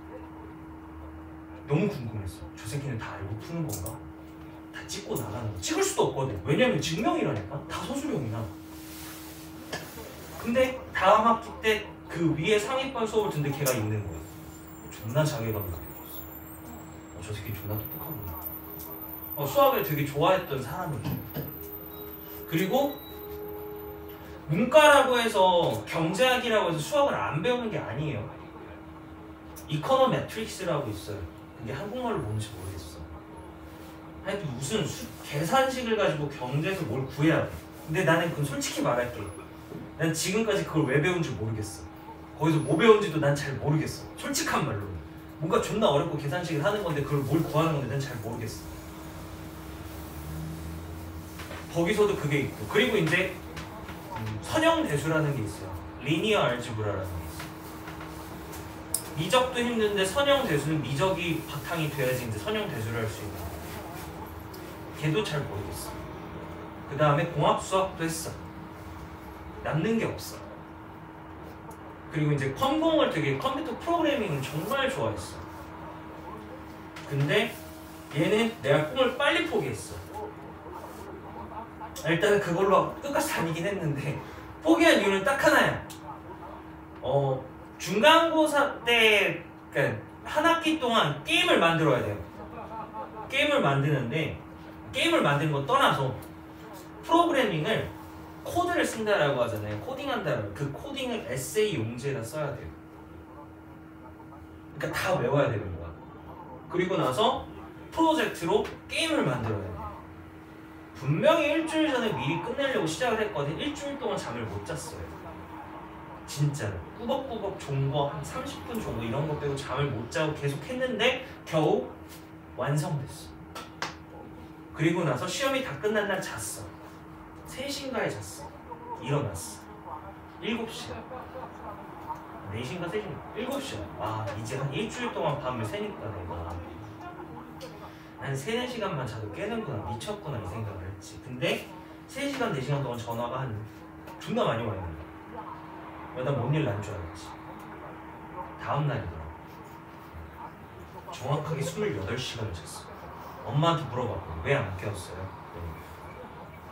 너무 궁금했어. 저 새끼는 다 알고 푸는 건가? 다 찍고 나가는 거. 찍을 수도 없거든. 왜냐면 증명이라니까. 다 서술형이야. 근데 다음 학기 때 그 위에 상위반 수업을 듣는데 걔가 있는 거야. 존나 자괴감이 느꼈어. 저 새끼 존나 똑똑하구나. 수학을 되게 좋아했던 사람이야. 그리고 문과라고 해서 경제학이라고 해서 수학을 안 배우는 게 아니에요. 이코노메트릭스라고 있어요. 근데 한국말로 뭔지 모르겠어. 하여튼 무슨 계산식을 가지고 경제에서 뭘 구해야 돼. 근데 나는 그건 솔직히 말할게. 난 지금까지 그걸 왜 배운지 모르겠어. 거기서 뭐 배운지도 난 잘 모르겠어. 솔직한 말로. 뭔가 존나 어렵고 계산식을 하는 건데 그걸 뭘 구하는 건데 난 잘 모르겠어. 거기서도 그게 있고 그리고 이제 선형대수라는 게 있어요. 리니어 알지브라라는 게 있어요. 미적도 힘든데 선형대수는 미적이 바탕이 돼야지 이제 선형대수를 할 수 있는 거예요. 걔도 잘 모르겠어. 그 다음에 공합수학도 했어. 남는 게 없어. 그리고 이제 컴공을 되게 컴퓨터 프로그래밍을 정말 좋아했어. 근데 얘는 내가 꿈을 빨리 포기했어. 일단은 그걸로 끝까지 다니긴 했는데 포기한 이유는 딱 하나야. 중간고사 때 그러니까 한 학기 동안 게임을 만들어야 돼요. 게임을 만드는데 게임을 만드는 거 떠나서 프로그래밍을 코드를 쓴다라고 하잖아요. 코딩한다라고. 그 코딩을 에세이 용지에다 써야 돼요. 그러니까 다 외워야 되는 거야. 그리고 나서 프로젝트로 게임을 만들어야 돼. 분명히 일주일 전에 미리 끝내려고 시작을 했거든. 일주일 동안 잠을 못 잤어요. 진짜로. 꾸벅꾸벅 종거 한 30분 정도 이런 거 빼고 잠을 못 자고 계속 했는데 겨우 완성됐어. 그리고 나서 시험이 다 끝난 날 잤어. 3시인가에 잤어. 일어났어. 7시간. 4시인가 3시인가? 7시간. 와 이제 한 일주일 동안 밤을 새니까 내가 한 3, 4시간만 자도 깨는구나. 미쳤구나 이 생각을 했지. 근데 3시간, 4시간 동안 전화가 한 존나 많이 와 있는 거야. 난 뭔 일 난 줄 알았지. 다음 날이더라. 정확하게 28시간을 잤어. 엄마한테 물어봤거든. 왜 안 깨웠어요?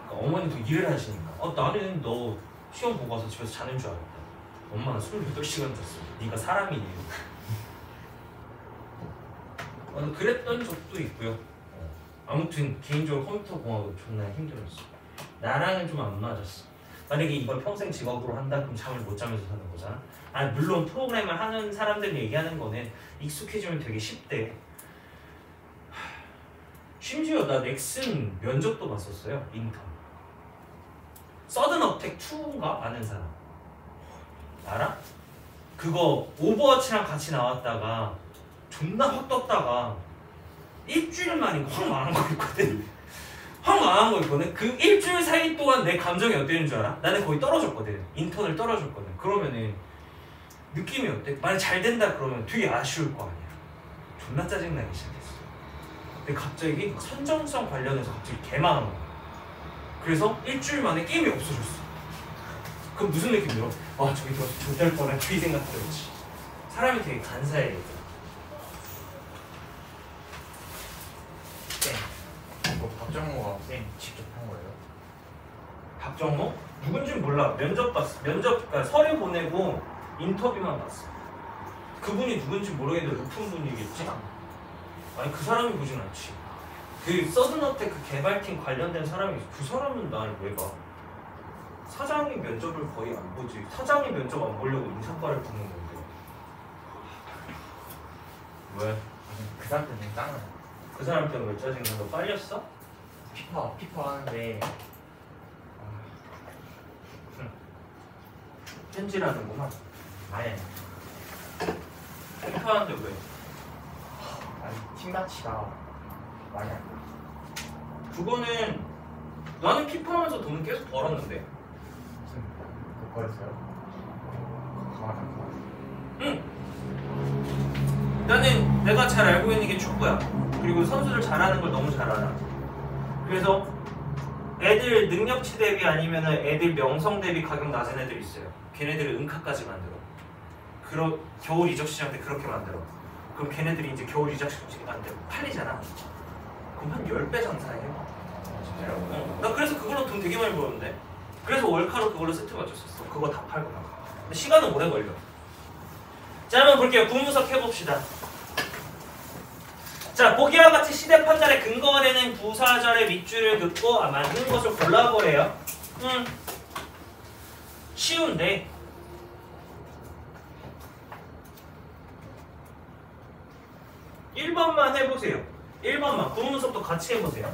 그러니까 어머니도 일을 하시니까 나는 너 시험 보고 와서 집에서 자는 줄 알았다. 엄마는 28시간 잤어. 네가 사람이니. 그랬던 적도 있고요. 아무튼 개인적으로 컴퓨터 공학은 존나 힘들었어. 나랑은 좀 안 맞았어. 만약에 이걸 평생 직업으로 한다 그럼 잠을 못 자면서 사는 거잖아. 물론 프로그램을 하는 사람들 얘기하는 거는 익숙해지면 되게 쉽대. 심지어 나 넥슨 면접도 봤었어요. 인턴. 서든어택 2인가 아는 사람 알아? 그거 오버워치랑 같이 나왔다가 존나 확 떴다가 일주일 만에 확 망한 거 있거든. 확 망한 거 있거든. 그 일주일 사이 동안 내 감정이 어땠는 줄 알아? 나는 거의 떨어졌거든. 인턴을 떨어졌거든. 그러면은 느낌이 어때? 만약 잘 된다 그러면 되게 아쉬울 거 아니야. 존나 짜증나기 시작했어. 근데 갑자기 선정성 관련해서 갑자기 개망한 거야. 그래서 일주일 만에 게임이 없어졌어. 그럼 무슨 느낌 들어? 와 저기 들어서 존될 뻔했지 이 생각 들었지. 사람이 되게 간사해. 이거 박정호가 쌤 직접 한 거예요? 박정호? 누군지 몰라. 면접 봤어. 그러니까 서류 보내고 인터뷰만 봤어. 그분이 누군지 모르겠는데 높은 분이겠지? 아니 그 사람이 보진 않지. 그 서든어택 그 개발팀 관련된 사람이 그 사람은 날 왜 봐? 사장이 면접을 거의 안 보지. 사장이 면접 안 보려고 인사과를 보는 건데. 왜? 그 사람 때문에 짱나. 그 사람 때문에 왜 짜증나? 너 빨렸어? 피파 하는데 편지라는구만. 아예 피파하는데 왜? 팀마치가 많이 안 돼. 그거는 나는 피파하면서 돈은 계속 벌었는데. 무슨 그거였어요? 가만한 거. 응. 나는 내가 잘 알고 있는 게 축구야. 그리고 선수들 잘하는 걸 너무 잘 알아. 그래서 애들 능력치 대비 아니면 애들 명성 대비 가격 낮은 애들 있어요. 걔네들을 은카까지 만들어. 겨울 이적 시장 때 그렇게 만들어. 그럼 걔네들이 이제 겨울 이적 시장 때 팔리잖아. 그럼 한 10배 장사해요. 진짜요? 나 그래서 그걸로 돈 되게 많이 벌었는데. 그래서 월카로 그걸로 세트 맞췄었어. 그거 다 팔고 나가. 근데 시간은 오래 걸려. 자, 한번 볼게요. 구문석 해봅시다. 자, 보기와 같이 시대 판단에 근거가 되는 부사절의 밑줄을 긋고 맞는 것을 골라보래요. 쉬운데. 1번만 해보세요. 1번만. 구문석도 같이 해보세요.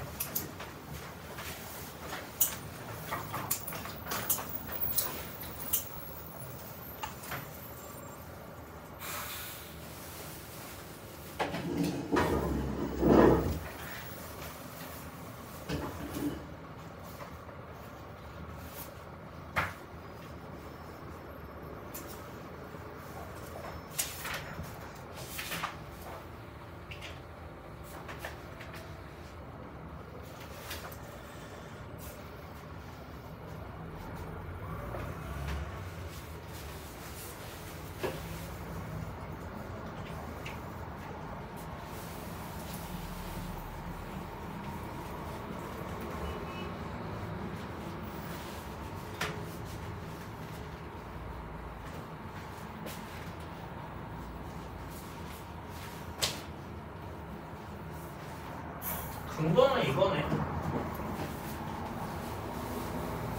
근거는 이거네.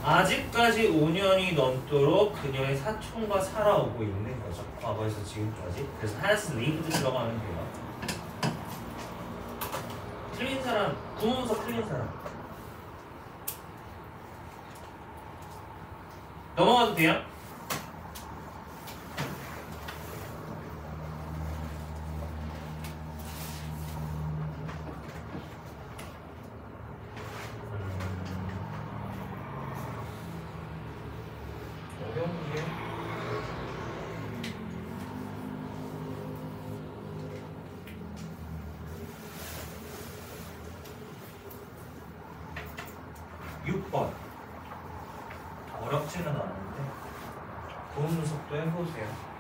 아직까지 5년이 넘도록 그녀의 사촌과 살아오고 있는 거죠. 과거에서 지금까지. 그래서 has lived 들어가면 돼요. 틀린 사람, 구문서 틀린 사람. 넘어가도 돼요? 어려운 문제. (6번) 어렵지는 않은데 고음 분석도 해보세요.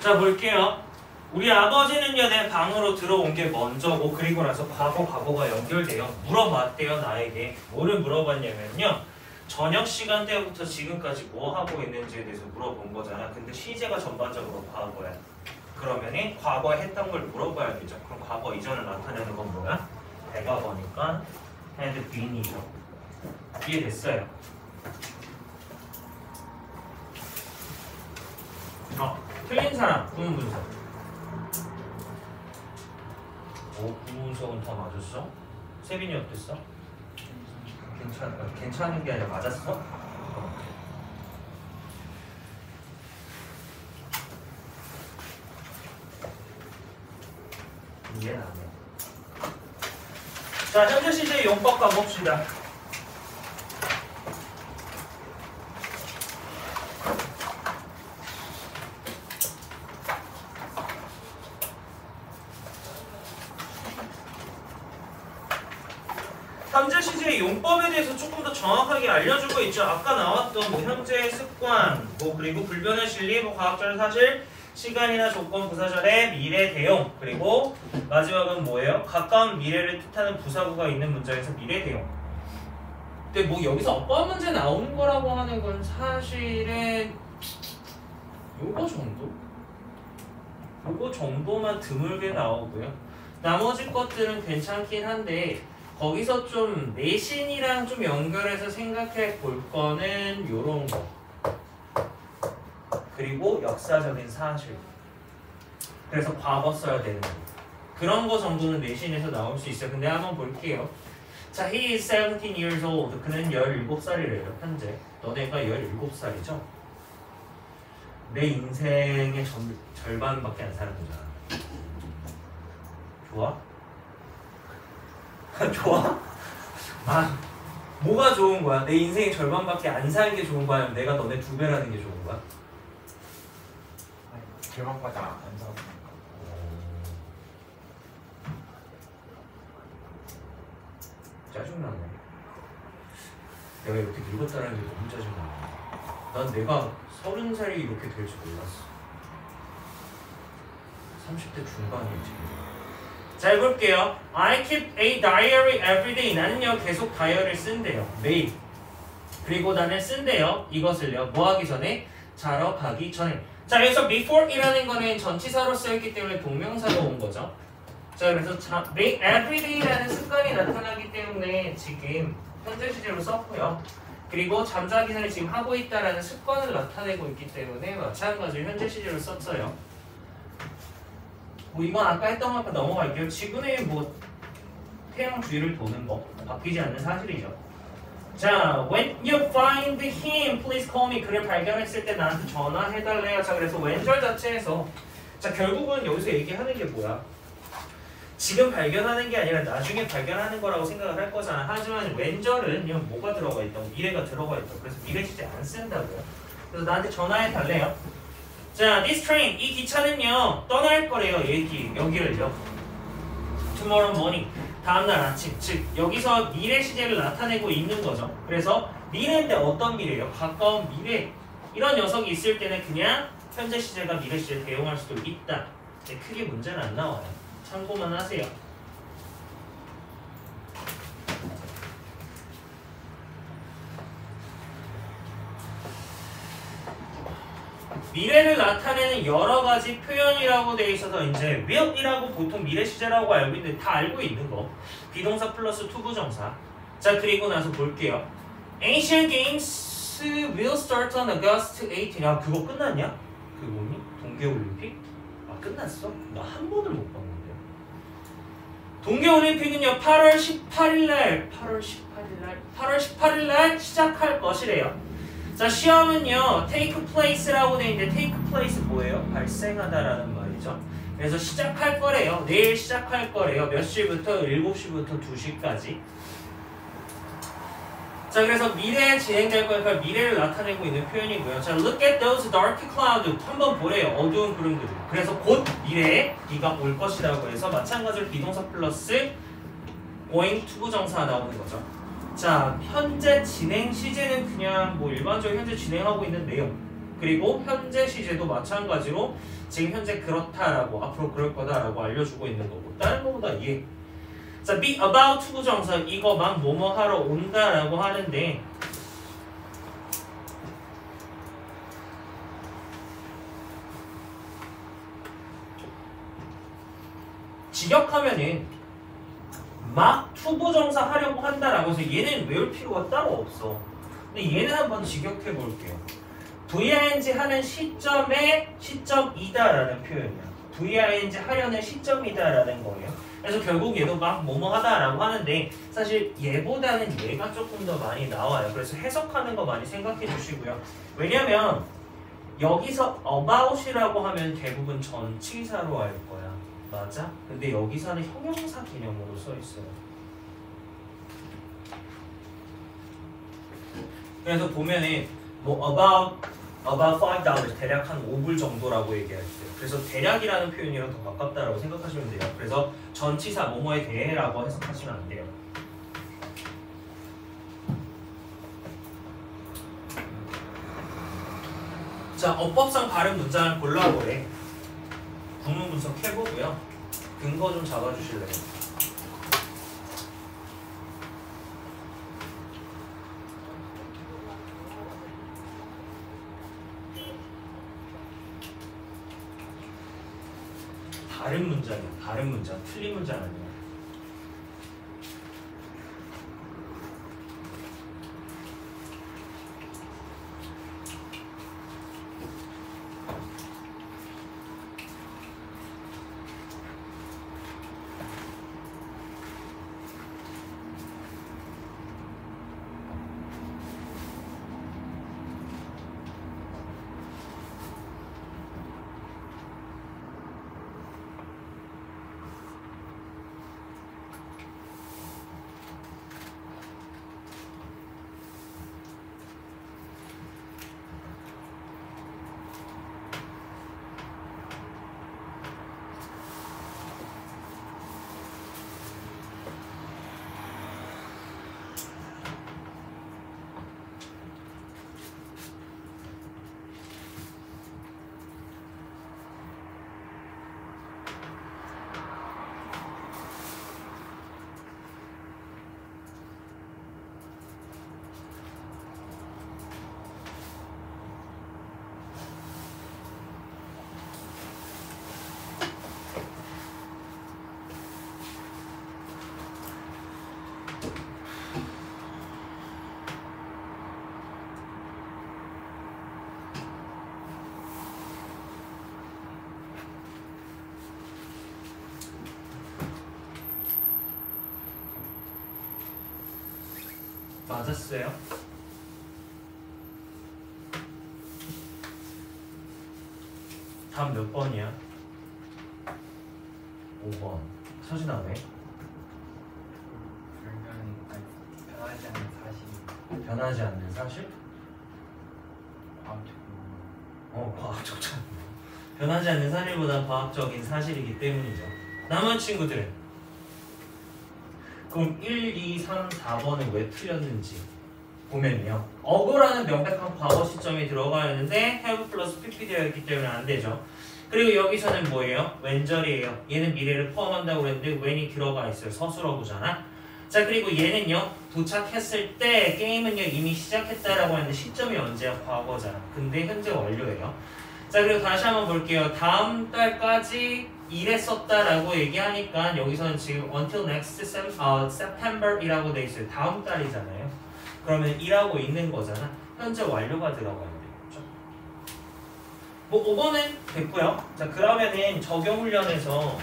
자 볼게요. 우리 아버지는요 내 방으로 들어온 게 먼저고 그리고 나서 과거가 연결돼요. 물어봤대요 나에게. 뭐를 물어봤냐면요. 저녁 시간대부터 지금까지 뭐 하고 있는지에 대해서 물어본 거잖아. 근데 시제가 전반적으로 과거야. 그러면은 과거에 했던 걸 물어봐야겠죠. 그럼 과거 이전을 나타내는 건 뭐야? 대과거니까 had been이죠. 이해됐어요? 틀린 사람 구문 분석. 오 구문 분석은 다 맞았어? 세빈이 어땠어? 괜찮은 게 아니라 맞았어? 이해는 안 해. 자 현재 시제 용법 가봅시다. 현재 시제의 용법에 대해서 조금 더 정확하게 알려주고 있죠. 아까 나왔던 뭐 현재의 습관, 뭐 그리고 불변의 진리, 뭐 과학적 사실, 시간이나 조건, 부사절의 미래 대용, 그리고 마지막은 뭐예요? 가까운 미래를 뜻하는 부사구가 있는 문장에서 미래 대용. 근데 뭐 여기서 어법 문제 나오는 거라고 하는 건 사실은 요거 정도만 드물게 나오고요. 나머지 것들은 괜찮긴 한데 거기서 좀 내신이랑 좀 연결해서 생각해 볼 거는 요런 거. 그리고 역사적인 사실. 그래서 과거 써야 되는 거. 그런 거 정도는 내신에서 나올 수 있어요. 근데 한번 볼게요. 자, he is 17 years old. 그는 17살이래요, 현재. 너네가 17살이죠? 내 인생의 절반밖에 안 사는 거잖아. 좋아? 좋아? 아, 뭐가 좋은 거야? 내 인생의 절반밖에 안 사는 게 좋은 거야? 아니면 내가 너네 2배라는 게 좋은 거야? 절반까지 안 사고. 짜증나네. 내가 이렇게 늙었다는 게 너무 짜증나. 난 내가 30살이 이렇게 될 줄 몰랐어. 30대 중반이에요 지금. 자 해볼게요. I keep a diary every day. 나는요 계속 다이어리를 쓴대요. 매일. 그리고 나는 쓴대요. 이것을요. 뭐 하기 전에? 자러 가기 전에. 자 여기서 before이라는 거는 전치사로 쓰였기 때문에 동명사로 온 거죠. 자 그래서 every day라는 습관이 나타나기 때문에 지금 현재 시제로 썼고요. 그리고 잠자기 전에 지금 하고 있다라는 습관을 나타내고 있기 때문에 마찬가지로 현재 시제로 썼어요. 뭐 이건 아까 했던 것과 넘어갈게요. 지구의 뭐 태양 주위를 도는 거 바뀌지 않는 사실이죠. 자, when you find him, please call me. 그를 발견했을 때 나한테 전화해달래요. 자, 그래서 when절 자체에서 자 결국은 여기서 얘기하는 게 뭐야? 지금 발견하는 게 아니라 나중에 발견하는 거라고 생각을 할 거잖아. 하지만 when절은 뭐가 들어가 있다고? 미래가 들어가 있다고. 그래서 미래 시제 안 쓴다고요. 그래서 나한테 전화해달래요. 자, this train, 이 기차는요 떠날 거래요. 여기를요. tomorrow morning. 다음날 아침. 즉 여기서 미래 시제를 나타내고 있는 거죠. 그래서 미래인데 어떤 미래예요? 가까운 미래. 이런 녀석이 있을 때는 그냥 현재 시제가 미래 시제를 대용할 수도 있다. 근데 크게 문제는 안 나와요. 참고만 하세요. 미래를 나타내는 여러 가지 표현이라고 되어 있어서 이제 will이라고 보통 미래 시제라고 알고 있는데 다 알고 있는 거. 비동사 플러스 투부정사. 자 그리고 나서 볼게요. Asian Games will start on August 18. 야 그거 끝났냐? 그 뭐니? 동계올림픽? 아 끝났어? 나 한 번을 못 봤는데. 동계올림픽은요 8월 18일날 8월 18일날 시작할 것이래요. 자 시험은요 take place라고 되어 있는데 take place 뭐예요? 발생하다라는 말이죠. 그래서 시작할 거래요. 내일 시작할 거래요. 몇 시부터? 7시부터 2시까지. 자 그래서 미래에 진행될 거니까 미래를 나타내고 있는 표현이고요. 자 look at those dark clouds. 한번 보래요. 어두운 구름들. 그래서 곧 미래에 비가 올 것이라고 해서 마찬가지로 비동사 플러스 going 투부정사 나오는 거죠. 자 현재 진행 시제는 그냥 뭐 일반적으로 현재 진행하고 있는 내용. 그리고 현재 시제도 마찬가지로 지금 현재 그렇다라고 앞으로 그럴 거다라고 알려주고 있는 거고 다른 거보다 이해. 자, be about 투부정사 이거 막 뭐뭐 하러 온다라고 하는데 직역하면은 막 투부정사 하려고 한다라고 해서 얘는 외울 필요가 따로 없어. 근데 얘는 한번 직역해 볼게요. VING 하는 시점에 시점이다라는 표현이야. VING 하려는 시점이다라는 거예요. 그래서 결국 얘도 막 뭐뭐 하다라고 하는데 사실 얘보다는 얘가 조금 더 많이 나와요. 그래서 해석하는 거 많이 생각해 주시고요. 왜냐면 여기서 about이라고 하면 대부분 전치사로 할 거야. 맞아? 근데 여기서는 형용사 개념으로 써 있어요. 그래서 보면은 뭐 about $5 대략 한 5불 정도라고 얘기했어요. 그래서 대략이라는 표현이랑 더 가깝다라고 생각하시면 돼요. 그래서 전치사 뭐뭐에 대해라고 해석하시면 안 돼요. 자, 어법상 바른 문장을 골라보래. 구문 분석해보고요. 근거 좀 잡아주실래요? 다른 문장이야. 다른 문장. 틀린 문장 아니야. 맞았어요? 다음 몇 번이야? 5번. 서진아 왜? 변하지 않는 사실. 변하지 않는 사실? 과학적으로. 과학적 변하지 않는 사실보다 과학적인 사실이기 때문이죠. 남은 친구들은 그럼 1, 2, 3, 4번은 왜 틀렸는지 보면요. 어고라는 명백한 과거 시점이 들어가 있는데 have 플러스 pp 되어 있기 때문에 안 되죠. 그리고 여기서는 뭐예요? 왼절이에요. 얘는 미래를 포함한다고 그랬는데 when이 들어가 있어요. 서술어구잖아. 자, 그리고 얘는요. 도착했을 때 게임은요 이미 시작했다라고 하는데 시점이 언제야? 과거잖아. 근데 현재 완료예요. 자, 그리고 다시 한번 볼게요. 다음 달까지 일했었다라고 얘기하니까 여기서는 지금 until next September이라고 돼 있어요. 다음 달이잖아요. 그러면 일하고 있는 거잖아. 현재 완료가 들어가야 되겠죠. 뭐 5번은 됐고요. 자, 그러면은 적용 훈련에서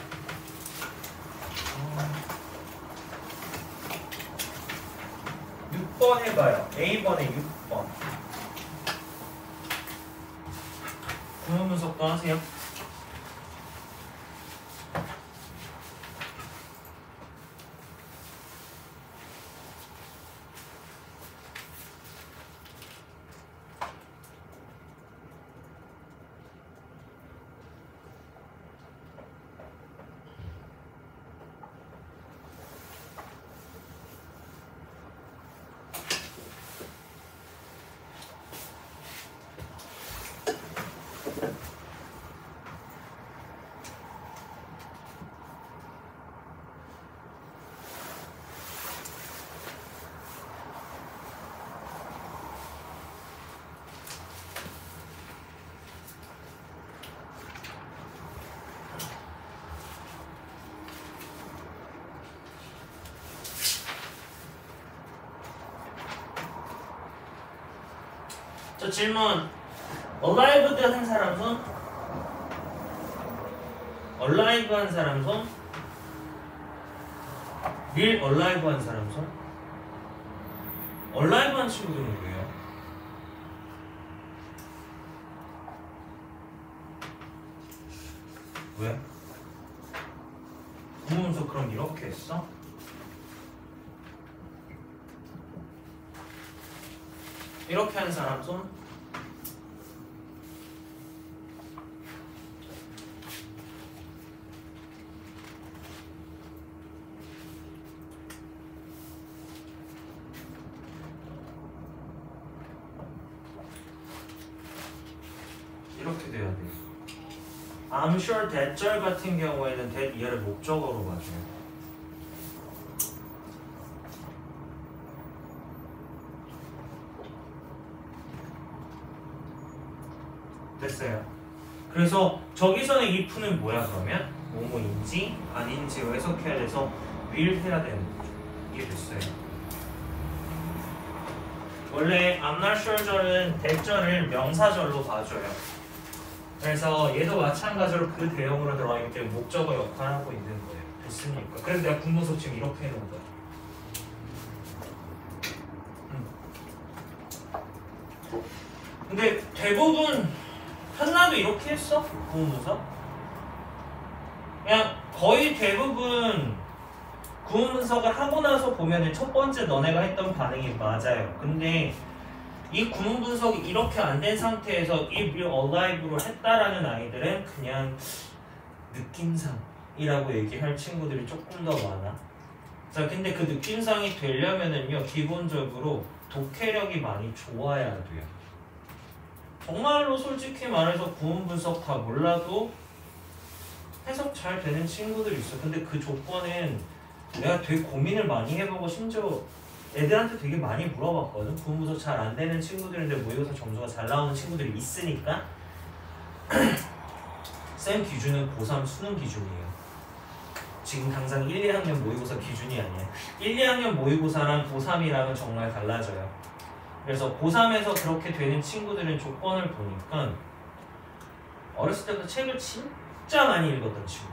6번 해봐요. A번에 6번. 구문 분석도 하세요. 저 질문 alive 한 사람 손? alive 한 사람 손? real alive 한 사람 손? alive 한 친구들은 누구예요? 왜? 구문서 그럼 이렇게 했어? 이렇게 하는 사람 손? 이렇게 돼야 돼. I'm sure that절 같은 경우에는 that 얘를 목적어로 봐줘요. 됐어요. 그래서 저기서는 if는 뭐야 그러면? 뭐뭐인지 아닌지로 해석해야 돼서 will 해야 되는 거죠. 이게 됐어요. 원래 I'm not sure 절은 대절을 명사절로 봐줘요. 그래서 얘도 마찬가지로 그 대형으로 들어가 있기 때문에 목적어 역할을 하고 있는 거예요. 됐습니까? 그래서 내가 분모서 지금 이렇게 해놓은 거야. 근데 대부분 한나도 이렇게 했어? 구문분석? 그냥 거의 대부분 구문분석을 하고 나서 보면은 첫 번째 너네가 했던 반응이 맞아요. 근데 이 구문분석이 이렇게 안 된 상태에서 if you alive로 했다라는 아이들은 그냥 느낌상이라고 얘기할 친구들이 조금 더 많아. 자, 근데 그 느낌상이 되려면은요 기본적으로 독해력이 많이 좋아야 돼요. 정말로 솔직히 말해서 구문 분석 다 몰라도 해석 잘 되는 친구들이 있어. 근데 그 조건은 내가 되게 고민을 많이 해보고 심지어 애들한테 되게 많이 물어봤거든. 구문 분석 잘 안 되는 친구들인데 모의고사 점수가 잘 나오는 친구들이 있으니까 쌤 기준은 고3 수능 기준이에요. 지금 당장 1, 2학년 모의고사 기준이 아니야. 1, 2학년 모의고사랑 고3이랑은 정말 달라져요. 그래서 고3에서 그렇게 되는 친구들은 조건을 보니까 어렸을 때부터 책을 진짜 많이 읽었던 친구,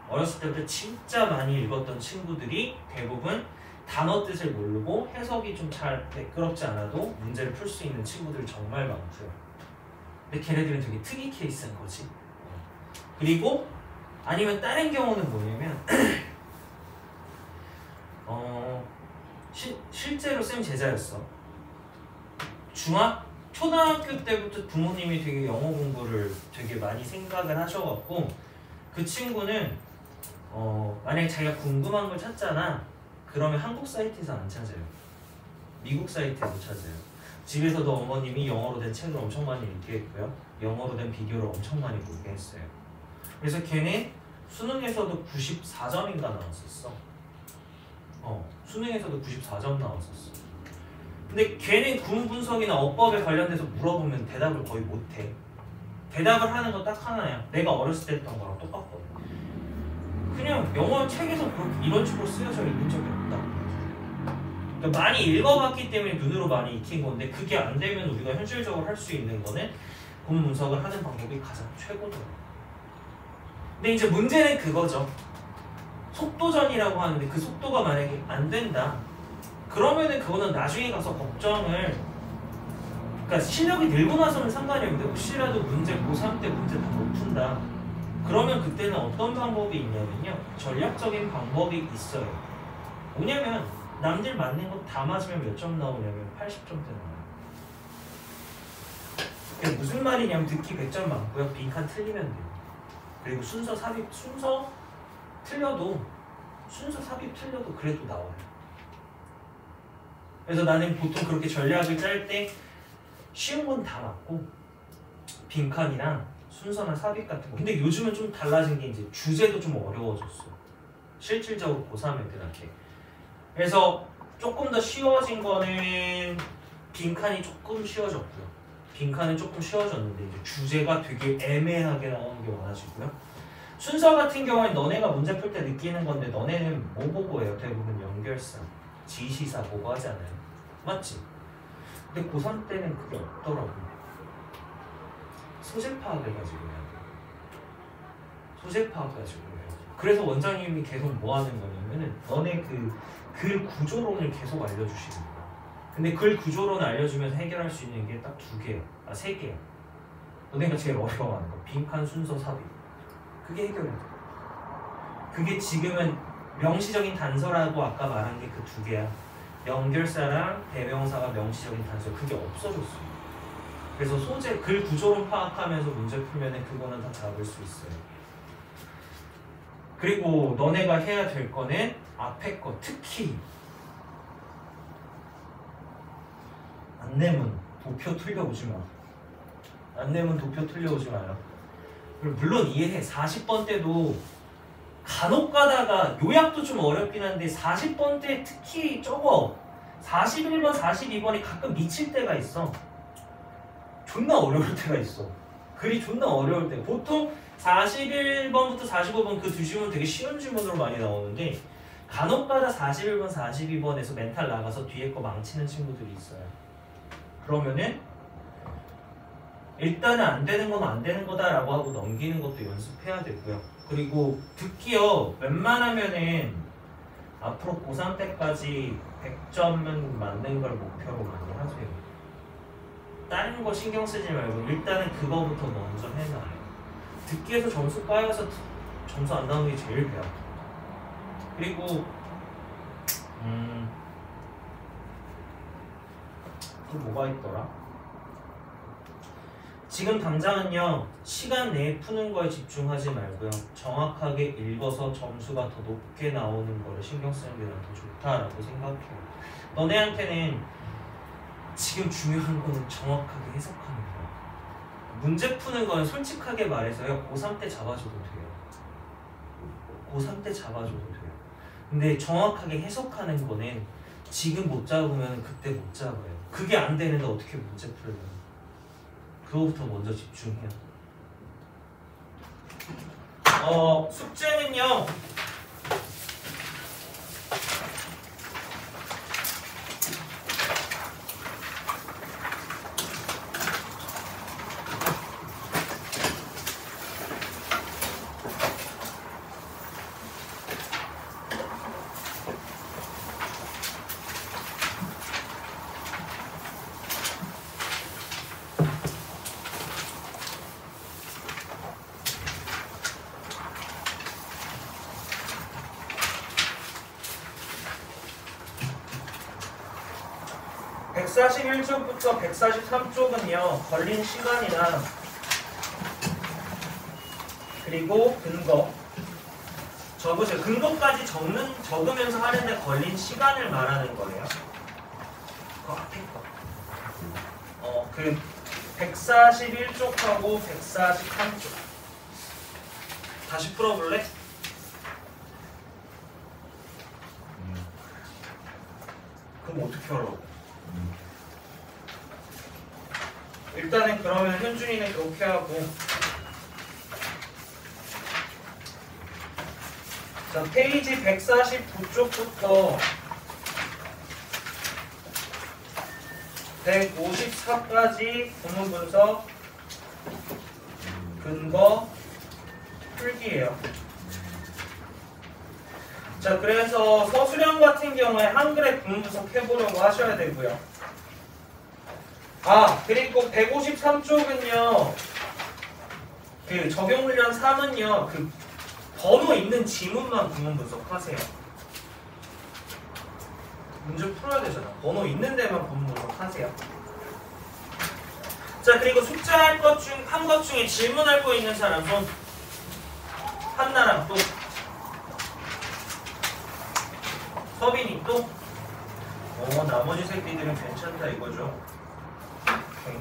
어렸을 때부터 진짜 많이 읽었던 친구들이 대부분 단어 뜻을 모르고 해석이 좀 잘 매끄럽지 않아도 문제를 풀 수 있는 친구들이 정말 많고요. 근데 걔네들은 되게 특이 케이스인 거지. 그리고 아니면 다른 경우는 뭐냐면 실제로 쌤 제자였어. 초등학교 때부터 부모님이 되게 영어 공부를 되게 많이 생각을 하셔갖고 그 친구는 만약에 자기가 궁금한 걸 찾잖아. 그러면 한국 사이트에서 안 찾아요. 미국 사이트에서 찾아요. 집에서도 어머님이 영어로 된 책을 엄청 많이 읽겠고요. 영어로 된 비디오를 엄청 많이 보게 했어요. 그래서 걔는 수능에서도 94점인가 나왔었어. 수능에서도 94점 나왔었어. 근데 걔는 구문 분석이나 어법에 관련돼서 물어보면 대답을 거의 못해. 대답을 하는 거 딱 하나야. 내가 어렸을 때 했던 거랑 똑같거든. 그냥 영어 책에서 이런 식으로 쓰여져 있는 적이 없다. 그러니까 많이 읽어봤기 때문에 눈으로 많이 익힌 건데 그게 안 되면 우리가 현실적으로 할 수 있는 거는 구문 분석을 하는 방법이 가장 최고더라고. 근데 이제 문제는 그거죠. 속도전이라고 하는데 그 속도가 만약에 안 된다. 그러면은 그거는 나중에 가서 걱정을, 그러니까 실력이 늘고 나서는 상관이 없는데 혹시라도 고3 때 문제 다 못 푼다. 그러면 그때는 어떤 방법이 있냐면요. 전략적인 방법이 있어요. 뭐냐면 남들 맞는 거 다 맞으면 몇 점 나오냐면 80점대 나와요. 그게 무슨 말이냐면 듣기 100점 많고요. 빈칸 틀리면 돼요. 그리고 순서 삽입 틀려도 그래도 나와요. 그래서 나는 보통 그렇게 전략을 짤 때 쉬운 건 다 맞고 빈칸이랑 순서나 삽입 같은 거. 근데 요즘은 좀 달라진 게 이제 주제도 좀 어려워졌어. 실질적으로 고3 애들한테. 그래서 조금 더 쉬워진 거는 빈칸이 조금 쉬워졌고요. 빈칸은 조금 쉬워졌는데 이제 주제가 되게 애매하게 나오는 게 많아지고요. 순서 같은 경우에 너네가 문제 풀 때 느끼는 건데 너네는 뭐 보고 해요? 대부분 연결사, 지시사 보고 하지 않아요? 맞지? 근데 고3 때는 그게 없더라고요. 소재 파악해가지고 해야 돼요. 소재 파악해가지고 해야 돼요. 그래서 원장님이 계속 뭐 하는 거냐면은 너네 그 글 구조론을 계속 알려주시는 거야. 근데 글 구조론을 알려주면서 해결할 수 있는 게 딱 2개야. 3개야. 너네가 제일 어려워하는 거. 빈칸, 순서, 삽입. 그게 해결해야 돼. 그게 지금은 명시적인 단서라고 아까 말한 게 그 2개야. 연결사랑 대명사가 명시적인 단서. 그게 없어졌어. 그래서 소재, 글 구조론 파악하면서 문제 풀면은 그거는 다 잡을 수 있어요. 그리고 너네가 해야 될 거는 앞에 거, 특히 안내문, 도표 틀려오지 마. 안내문, 도표 틀려오지 마요. 물론 이해해. 40번 때도 간혹 가다가 요약도 좀 어렵긴 한데 40번 때 특히 적어. 41번, 42번이 가끔 미칠 때가 있어. 존나 어려울 때가 있어. 글이 존나 어려울 때. 보통 41번부터 45번 그 두 지문 되게 쉬운 지문으로 많이 나오는데 간혹가다 41번, 42번에서 멘탈 나가서 뒤에 거 망치는 친구들이 있어요. 그러면은 일단은 안 되는 건 안 되는 거다라고 하고 넘기는 것도 연습해야 되고요. 그리고 듣기요. 웬만하면은 앞으로 고3 때까지 100점은 맞는 걸 목표로 많이 하세요. 다른 거 신경 쓰지 말고 일단은 그거부터 먼저 해놔요. 듣기에서 점수 까여서 점수 안 나오는 게 제일 배야. 그리고 또 뭐가 있더라? 지금 당장은요. 시간 내에 푸는 거에 집중하지 말고요. 정확하게 읽어서 점수가 더 높게 나오는 거를 신경 쓰는 게 난 더 좋다라고 생각해요. 너네한테는 지금 중요한 거는 정확하게 해석하는 거야. 문제 푸는 건 솔직하게 말해서요. 고3 때 잡아줘도 돼요. 고3 때 잡아줘도 돼요. 근데 정확하게 해석하는 거는 지금 못 잡으면 그때 못 잡아요. 그게 안 되는데 어떻게 문제 풀려요? 그거부터 먼저 집중해요. 숙제는요. (141쪽부터) (143쪽은요) 걸린 시간이나 그리고 근거 적으세요. 근거까지 적으면서 하는데 걸린 시간을 말하는 거예요. 그 앞에 거. 그 141쪽하고 143쪽. 다시 풀어볼래? 그럼 어떻게 하라고? 일단은 그러면 현준이는 그렇게 하고, 자, 페이지 149쪽부터 154까지 구문 분석, 근거, 풀기예요. 자, 그래서 서술형 같은 경우에 한글에 구문 분석 해보려고 하셔야 되고요. 그리고 153쪽은요, 그 적용훈련 3은요, 그 번호 있는 지문만 구문 분석하세요. 문제 풀어야 되잖아. 번호 있는 데만 구문 분석하세요. 자, 그리고 숙제할 것 중, 한 것 중에 질문할 거 있는 사람 손. 한나랑 또. 서빈이 또. 나머지 새끼들은 괜찮다 이거죠. 오케이.